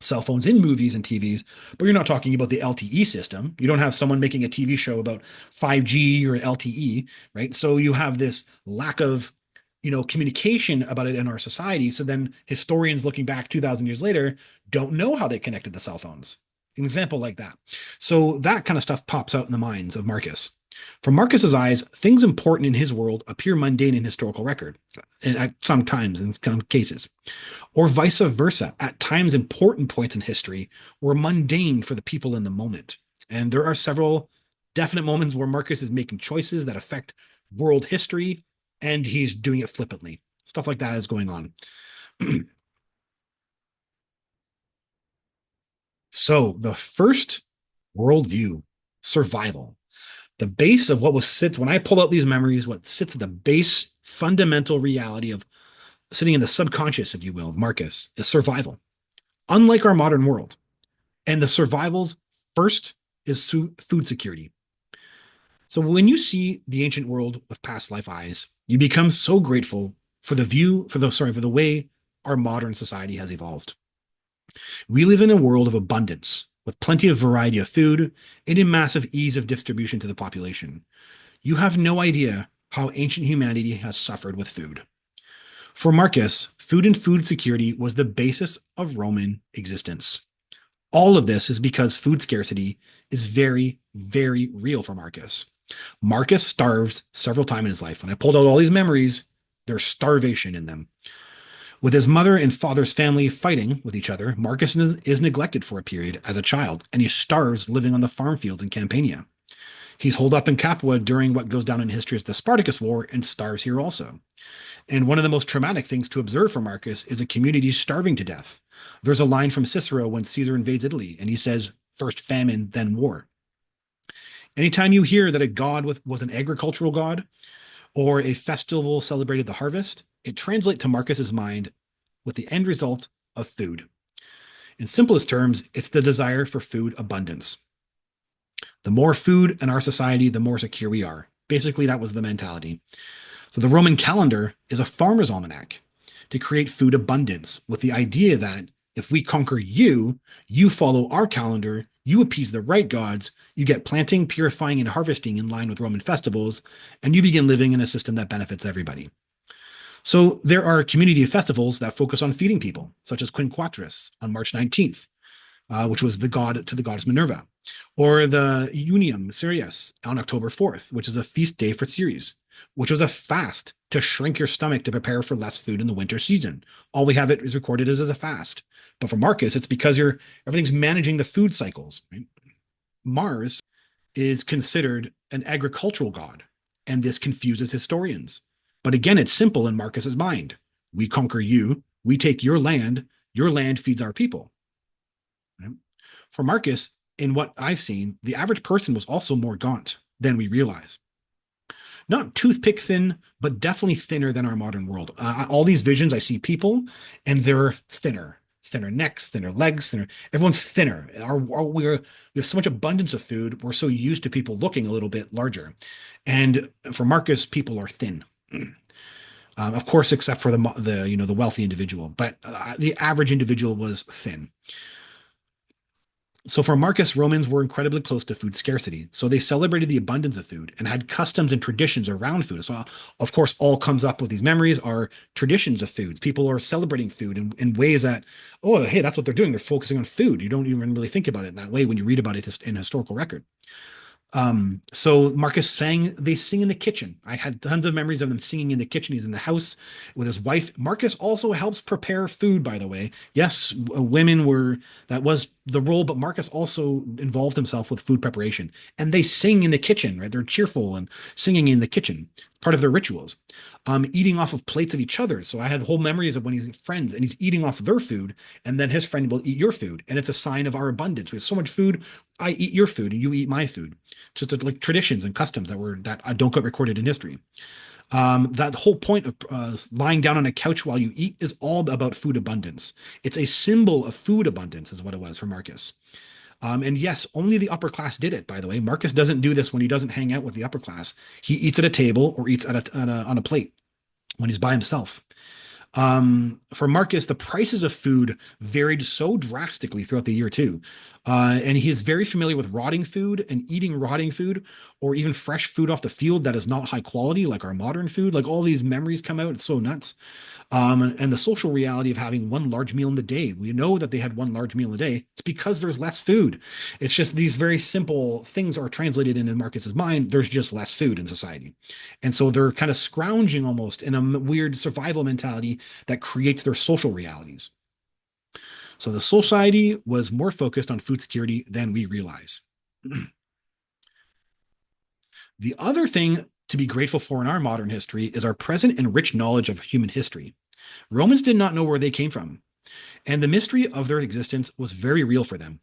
cell phones in movies and TVs, but you're not talking about the LTE system. You don't have someone making a TV show about 5G or LTE, right? So you have this lack of communication about it in our society. So then historians looking back 2000 years later don't know how they connected the cell phones. An example like that. So that kind of stuff pops out in the minds of Marcus. From Marcus's eyes, things important in his world appear mundane in historical record, and at some times in some cases, or vice versa. At times, important points in history were mundane for the people in the moment. And there are several definite moments where Marcus is making choices that affect world history, and he's doing it flippantly. Stuff like that is going on. So, the first worldview, survival. The base of what was sits when I pull out these memories, what sits at the base fundamental reality of sitting in the subconscious, if you will, of Marcus is survival. Unlike our modern world. And the survival's first is food security. So when you see the ancient world with past life eyes, you become so grateful for the way our modern society has evolved. We live in a world of abundance with plenty of variety of food and a massive ease of distribution to the population. You have no idea how ancient humanity has suffered with food. For Marcus, food and food security was the basis of Roman existence. All of this is because food scarcity is very, very real for Marcus. Marcus starves several times in his life. When I pulled out all these memories, there's starvation in them. With his mother and father's family fighting with each other, Marcus is neglected for a period as a child, and he starves living on the farm fields in Campania. He's holed up in Capua during what goes down in history as the Spartacus War and starves here also. And one of the most traumatic things to observe for Marcus is a community starving to death. There's a line from Cicero when Caesar invades Italy, and he says, first famine, then war. Anytime you hear that a god was an agricultural god or a festival celebrated the harvest, it translates to Marcus's mind with the end result of food. In simplest terms, it's the desire for food abundance. The more food in our society, the more secure we are. Basically, that was the mentality. So the Roman calendar is a farmer's almanac to create food abundance with the idea that if we conquer you, you follow our calendar, you appease the right gods, you get planting, purifying, and harvesting in line with Roman festivals, and you begin living in a system that benefits everybody. So there are community festivals that focus on feeding people, such as Quinquatris on March 19th, which was the god to the goddess Minerva, or the Unium Ceres on October 4th, which is a feast day for Ceres, which was a fast to shrink your stomach to prepare for less food in the winter season. All we have it is recorded as a fast. But for Marcus, it's because everything's managing the food cycles. Right? Mars is considered an agricultural god, and this confuses historians. But again, it's simple in Marcus's mind. We conquer you, we take your land feeds our people. Right? For Marcus, in what I've seen, the average person was also more gaunt than we realize. Not toothpick thin, but definitely thinner than our modern world. All these visions, I see people, and they're thinner necks, thinner legs, thinner. Everyone's thinner. We have so much abundance of food. We're so used to people looking a little bit larger, and for Marcus, people are thin. Of course, except for the wealthy individual, but the average individual was thin. So for Marcus, Romans were incredibly close to food scarcity. So they celebrated the abundance of food and had customs and traditions around food. So of course, all comes up with these memories are traditions of foods. People are celebrating food in ways that, oh, hey, that's what they're doing. They're focusing on food. You don't even really think about it in that way when you read about it in historical record. So Marcus sang, they sing in the kitchen. I had tons of memories of them singing in the kitchen. He's in the house with his wife. Marcus also helps prepare food, by the way. Yes, women were, that was the role, but Marcus also involved himself with food preparation. And they sing in the kitchen, right? They're cheerful and singing in the kitchen, part of their rituals. Eating off of plates of each other. So I had whole memories of when he's friends and he's eating off their food, and then his friend will eat your food. And it's a sign of our abundance. We have so much food. I eat your food and you eat my food, just like traditions and customs that don't get recorded in history. That whole point of lying down on a couch while you eat is all about food abundance. It's a symbol of food abundance, is what it was for Marcus. And yes, only the upper class did it. By the way, Marcus doesn't do this when he doesn't hang out with the upper class. He eats at a table or eats on a plate when he's by himself. For Marcus, the prices of food varied so drastically throughout the year too. And he is very familiar with rotting food and eating rotting food or even fresh food off the field that is not high quality, like our modern food. Like all these memories come out. It's so nuts. And the social reality of having one large meal in the day. We know that they had one large meal in the day. It's because there's less food. It's just these very simple things are translated into Marcus's mind. There's just less food in society. And so they're kind of scrounging almost in a weird survival mentality that creates their social realities. So the society was more focused on food security than we realize. The other thing to be grateful for in our modern history is our present and rich knowledge of human history. Romans did not know where they came from, and the mystery of their existence was very real for them.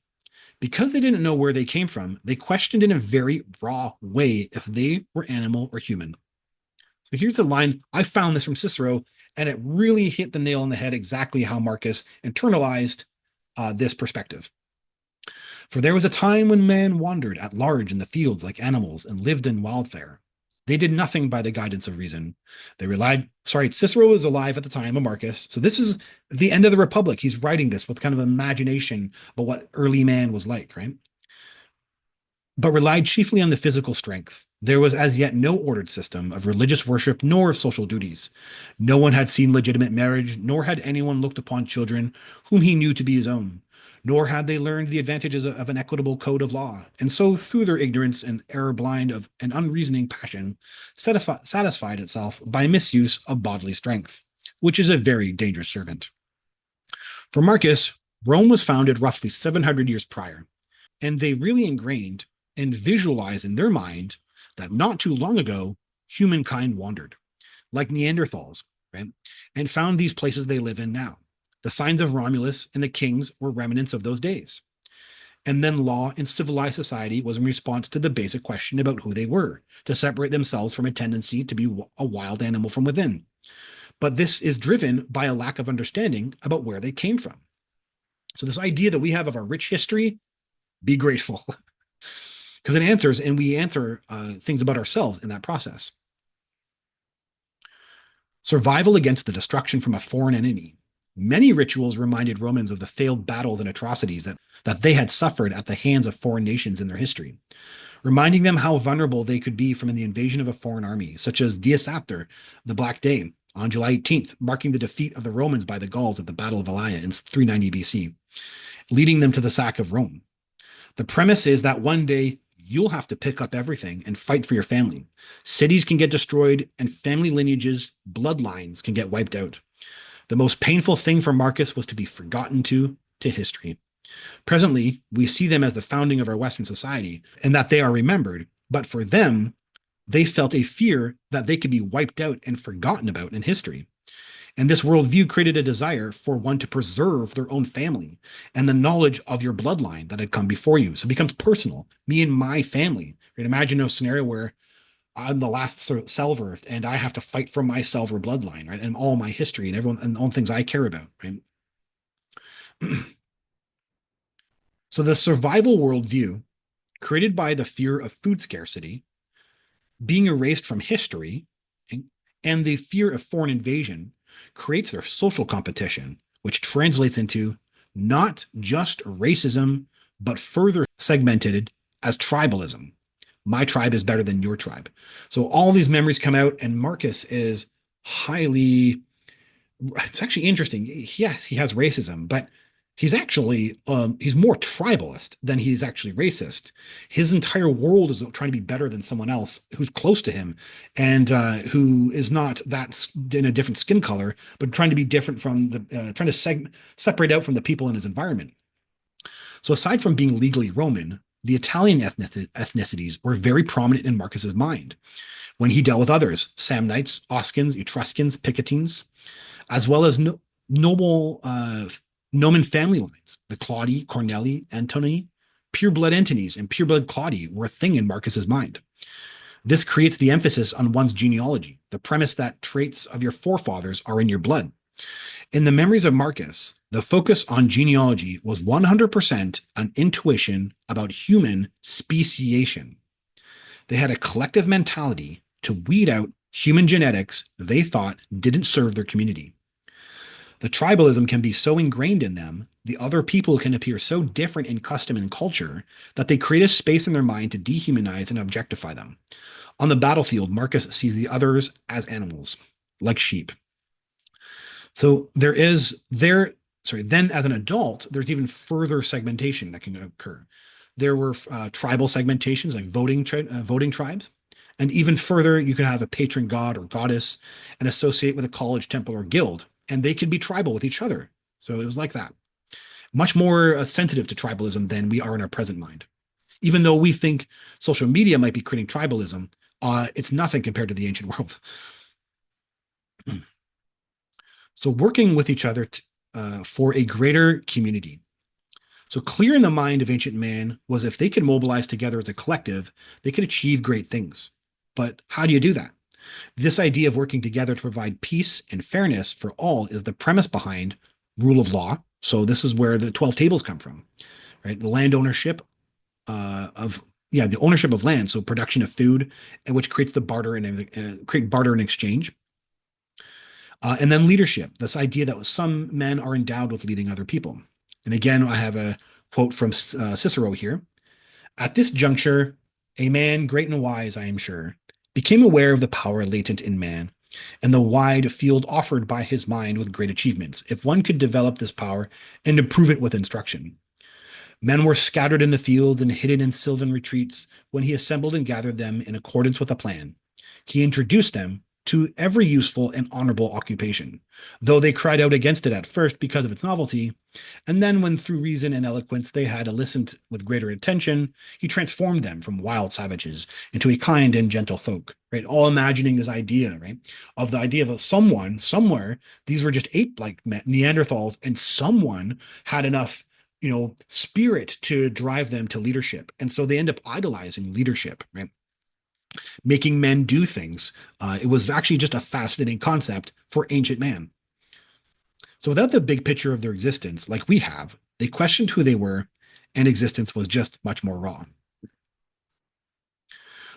Because they didn't know where they came from, they questioned in a very raw way if they were animal or human. So here's the line. I found this from Cicero, and it really hit the nail on the head exactly how Marcus internalized this perspective. For there was a time when men wandered at large in the fields like animals and lived in wildfare. They did nothing by the guidance of reason. They relied, sorry, Cicero was alive at the time of Marcus. So this is the end of the Republic. He's writing this with kind of imagination about what early man was like, right? But relied chiefly on the physical strength. There was as yet no ordered system of religious worship nor of social duties. No one had seen legitimate marriage, nor had anyone looked upon children whom he knew to be his own, nor had they learned the advantages of an equitable code of law. And so, through their ignorance and error blind of an unreasoning passion, satisfied itself by misuse of bodily strength, which is a very dangerous servant. For Marcus, Rome was founded roughly 700 years prior, and they really ingrained and visualized in their mind that not too long ago, humankind wandered, like Neanderthals, right? And found these places they live in now. The signs of Romulus and the kings were remnants of those days. And then law in civilized society was in response to the basic question about who they were, to separate themselves from a tendency to be a wild animal from within. But this is driven by a lack of understanding about where they came from. So, this idea that we have of our rich history, be grateful because it answers and we answer things about ourselves in that process. Survival against the destruction from a foreign enemy. Many rituals reminded Romans of the failed battles and atrocities that they had suffered at the hands of foreign nations in their history, reminding them how vulnerable they could be from the invasion of a foreign army, such as Dies Apter, the Black Day, on July 18th, marking the defeat of the Romans by the Gauls at the Battle of Alaya in 390 BC, leading them to the sack of Rome. The premise is that one day you'll have to pick up everything and fight for your family. Cities can get destroyed, and family lineages, bloodlines can get wiped out. The most painful thing for Marcus was to be forgotten to history. Presently, we see them as the founding of our Western society and that they are remembered, but for them, they felt a fear that they could be wiped out and forgotten about in history. And this worldview created a desire for one to preserve their own family and the knowledge of your bloodline that had come before you. So it becomes personal, me and my family. Right? Imagine a scenario where I'm the last Selver and I have to fight for my Selver bloodline, right? And all my history and everyone and all things I care about, right? So the survival worldview created by the fear of food scarcity being erased from history and the fear of foreign invasion creates their social competition, which translates into not just racism, but further segmented as tribalism. My tribe is better than your tribe. So all these memories come out, and Marcus is highly, it's actually interesting. Yes, he has racism, but he's more tribalist than he's actually racist. His entire world is trying to be better than someone else who's close to him and who is not that in a different skin color, but trying to be different from the trying to separate out from the people in his environment. So aside from being legally Roman, the Italian ethnicities were very prominent in Marcus's mind when he dealt with others: Samnites, Oscans, Etruscans, Picetines, as well as noble Noman family lines. The Claudi, Corneli, Antony, pureblood Antonies, and pureblood Claudi were a thing in Marcus's mind. This creates the emphasis on one's genealogy, the premise that traits of your forefathers are in your blood. In the memories of Marcus, the focus on genealogy was 100% on intuition about human speciation. They had a collective mentality to weed out human genetics they thought didn't serve their community. The tribalism can be so ingrained in them, the other people can appear so different in custom and culture that they create a space in their mind to dehumanize and objectify them. On the battlefield, Marcus sees the others as animals, like sheep. So then as an adult, there's even further segmentation that can occur. There were tribal segmentations, like voting tribes. And even further, you could have a patron god or goddess and associate with a college, temple, or guild, and they could be tribal with each other. So it was like that. Much more sensitive to tribalism than we are in our present mind. Even though we think social media might be creating tribalism, it's nothing compared to the ancient world. So working with each other for a greater community. So clear in the mind of ancient man was if they could mobilize together as a collective, they could achieve great things. But how do you do that? This idea of working together to provide peace and fairness for all is the premise behind rule of law. So this is where the 12 tables come from, right? The land ownership the ownership of land, so production of food, and which creates the barter and create barter and exchange. And then leadership, this idea that some men are endowed with leading other people. And again, I have a quote from Cicero here. At this juncture, a man great and wise, I am sure, became aware of the power latent in man and the wide field offered by his mind with great achievements, if one could develop this power and improve it with instruction. Men were scattered in the fields and hidden in sylvan retreats when he assembled and gathered them in accordance with a plan. He introduced them to every useful and honorable occupation, though they cried out against it at first because of its novelty. And then, when through reason and eloquence they had listened with greater attention, he transformed them from wild savages into a kind and gentle folk, right? All imagining this idea, right? Of the idea of someone, somewhere, these were just ape-like Neanderthals, and someone had enough spirit to drive them to leadership. And so they end up idolizing leadership, right? Making men do things. It was actually just a fascinating concept for ancient man. So without the big picture of their existence, like we have, they questioned who they were, and existence was just much more raw.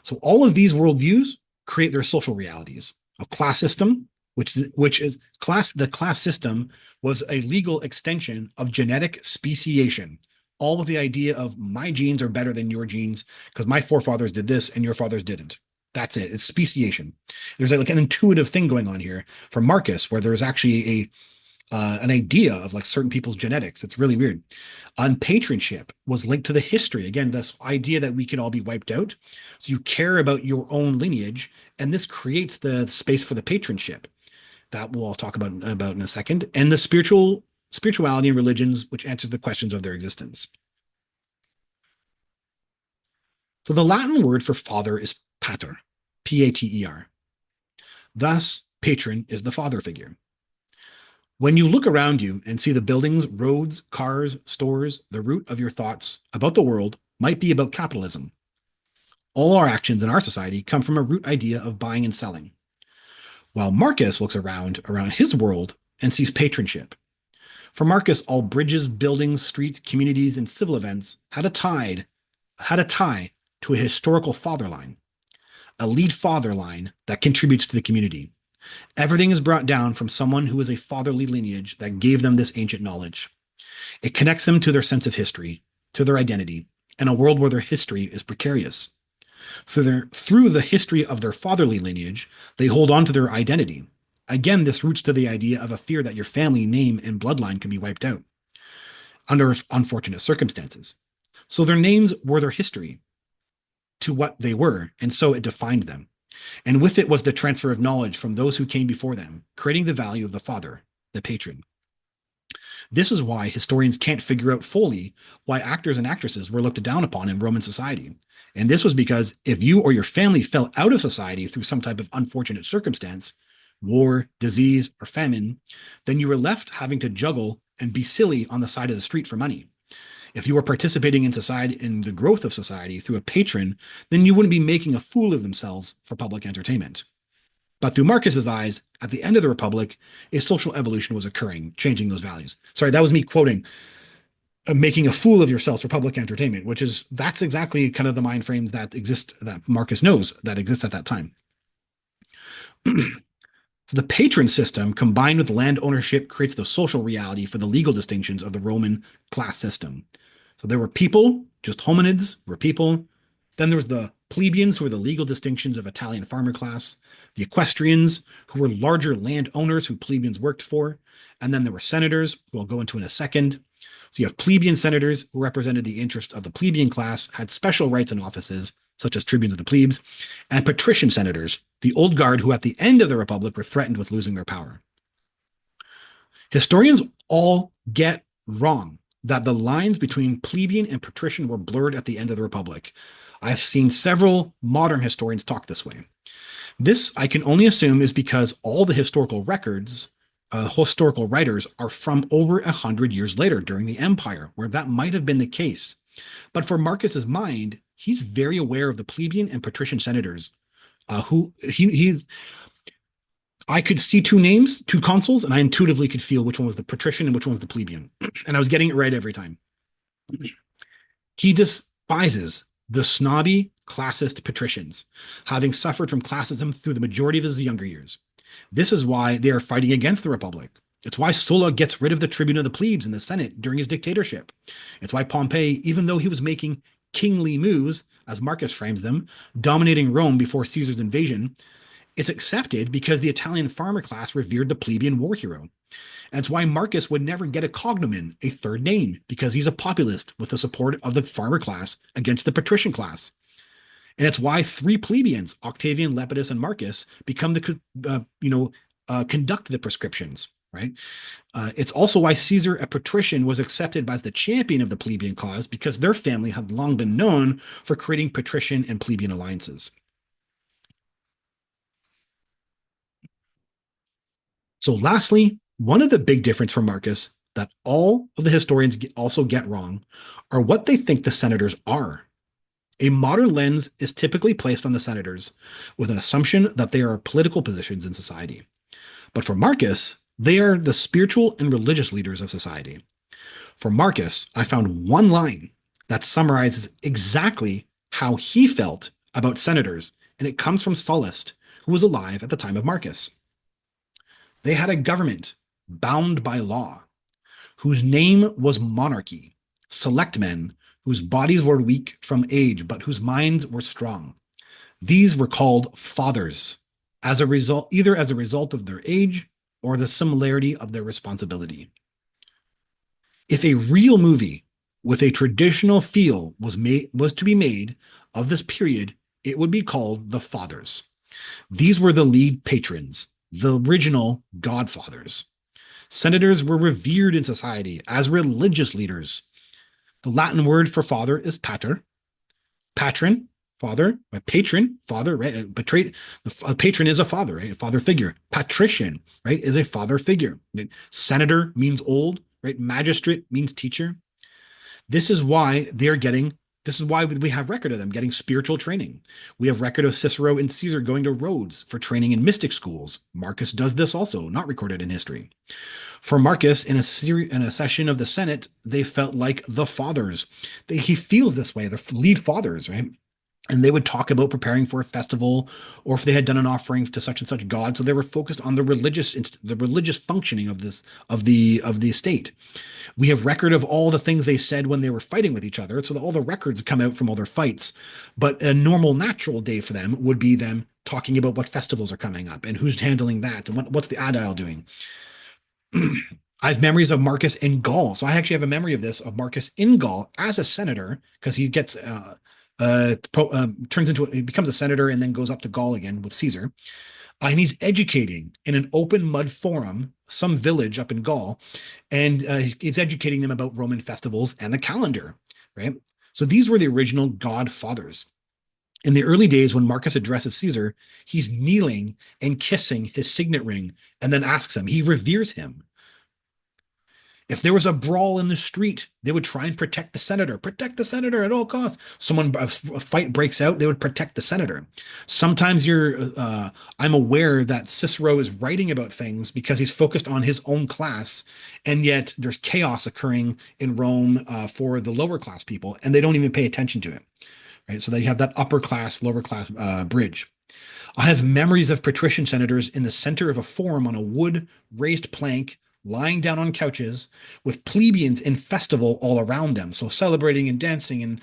So all of these worldviews create their social realities. A class system, which is class. The class system was a legal extension of genetic speciation, all with the idea of my genes are better than your genes because my forefathers did this and your fathers didn't. That's it. It's speciation. There's like an intuitive thing going on here for Marcus, where there's actually an idea of like certain people's genetics. It's really weird. Unpatronship was linked to the history. Again, this idea that we can all be wiped out. So you care about your own lineage, and this creates the space for the patronship that we'll talk about in a second, and the spirituality and religions, which answers the questions of their existence. So the Latin word for father is pater, P-A-T-E-R. Thus, patron is the father figure. When you look around you and see the buildings, roads, cars, stores, the root of your thoughts about the world might be about capitalism. All our actions in our society come from a root idea of buying and selling. While Marcus looks around his world and sees patronship. For Marcus, all bridges, buildings, streets, communities, and civil events had a tie to a historical father line, a lead father line that contributes to the community. Everything is brought down from someone who is a fatherly lineage that gave them this ancient knowledge. It connects them to their sense of history. to their identity in a world where their history is precarious. Through the history of their fatherly lineage, they hold on to their identity. Again, this roots to the idea of a fear that your family name and bloodline can be wiped out under unfortunate circumstances. So their names were their history to what they were, and so it defined them. And with it was the transfer of knowledge from those who came before them, creating the value of the father, the patron. This is why historians can't figure out fully why actors and actresses were looked down upon in Roman society. And this was because if you or your family fell out of society through some type of unfortunate circumstance, war, disease, or famine, then you were left having to juggle and be silly on the side of the street for money. If you were participating in society, in the growth of society through a patron, then you wouldn't be making a fool of themselves for public entertainment. But through Marcus's eyes, at the end of the Republic, a social evolution was occurring, changing those values. Sorry, that was me quoting, making a fool of yourselves for public entertainment, that's exactly kind of the mind frames that exist, that Marcus knows that exist at that time. So the patron system combined with land ownership creates the social reality for the legal distinctions of the Roman class system. So there were people, just hominids were people. Then there was the plebeians, who were the legal distinctions of Italian farmer class, the equestrians, who were larger landowners who plebeians worked for, and then there were senators, who I'll go into in a second. So you have plebeian senators, who represented the interest of the plebeian class, had special rights and offices, such as tribunes of the plebes, and patrician senators, the old guard who at the end of the Republic were threatened with losing their power. Historians all get wrong that the lines between plebeian and patrician were blurred at the end of the Republic. I've seen several modern historians talk this way. This, I can only assume, is because all the historical records, historical writers, are from over 100 years later during the Empire, where that might have been the case. But for Marcus's mind, he's very aware of the plebeian and patrician senators I could see two names, two consuls, and I intuitively could feel which one was the patrician and which one was the plebeian. And I was getting it right every time. He despises the snobby, classist patricians, having suffered from classism through the majority of his younger years. This is why they are fighting against the Republic. It's why Sulla gets rid of the tribune of the plebes in the Senate during his dictatorship. It's why Pompey, even though he was making kingly moves, as Marcus frames them, dominating Rome before Caesar's invasion, it's accepted because the Italian farmer class revered the plebeian war hero. And it's why Marcus would never get a cognomen, a third name, because he's a populist with the support of the farmer class against the patrician class. And it's why three plebeians, Octavian, Lepidus, and Marcus, become conduct the prescriptions, right? It's also why Caesar, a patrician, was accepted as the champion of the plebeian cause because their family had long been known for creating patrician and plebeian alliances. So lastly, one of the big difference for Marcus that all of the historians also get wrong are what they think the senators are. A modern lens is typically placed on the senators with an assumption that they are political positions in society. But for Marcus, they are the spiritual and religious leaders of society. For Marcus, I found one line that summarizes exactly how he felt about senators, and it comes from Sallust, who was alive at the time of Marcus. They had a government bound by law, whose name was monarchy, select men whose bodies were weak from age, but whose minds were strong. These were called fathers, as a result, either as a result of their age or the similarity of their responsibility. If a real movie with a traditional feel was to be made of this period, it would be called The Fathers. These were the lead patrons, the original godfathers. Senators were revered in society as religious leaders. The Latin word for father is pater. Patron, father. Patron, father, right? A patron is a father, right? A father figure. Patrician, right, is a father figure. Right? Senator means old, right? Magistrate means teacher. This is why we have record of them getting spiritual training. We have record of Cicero and Caesar going to Rhodes for training in mystic schools. Marcus does this also, not recorded in history. For Marcus, in a session of the Senate, they felt like the fathers. He feels this way, the lead fathers, right? And they would talk about preparing for a festival, or if they had done an offering to such and such god. So they were focused on the religious functioning of this of the estate. We have record of all the things they said when they were fighting with each other, so that all the records come out from all their fights. But a normal natural day for them would be them talking about what festivals are coming up and who's handling that and what's the Adile doing. I have memories of Marcus in Gaul. So I actually have a memory of this of Marcus in Gaul as a senator because he gets turns into he becomes a senator and then goes up to Gaul again with Caesar. And he's educating in an open mud forum, some village up in Gaul, and he's educating them about Roman festivals and the calendar, right? So these were the original godfathers. In the early days, when Marcus addresses Caesar, he's kneeling and kissing his signet ring and then asks him, he reveres him. If there was a brawl in the street, they would try and protect the senator at all costs. A fight breaks out, they would protect the senator. Sometimes I'm aware that Cicero is writing about things because he's focused on his own class, and yet there's chaos occurring in Rome for the lower class people, and they don't even pay attention to it, right? So that you have that upper class, lower class bridge. I have memories of patrician senators in the center of a forum on a wood raised plank, lying down on couches with plebeians in festival all around them. So celebrating and dancing and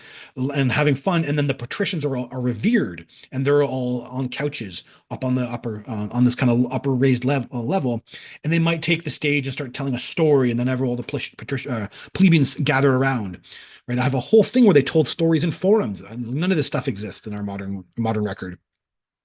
having fun. And then the patricians are revered and they're all on couches up on the upper, on this kind of upper raised level. And they might take the stage and start telling a story. And then all the plebeians gather around. Right. I have a whole thing where they told stories in forums. None of this stuff exists in our modern record.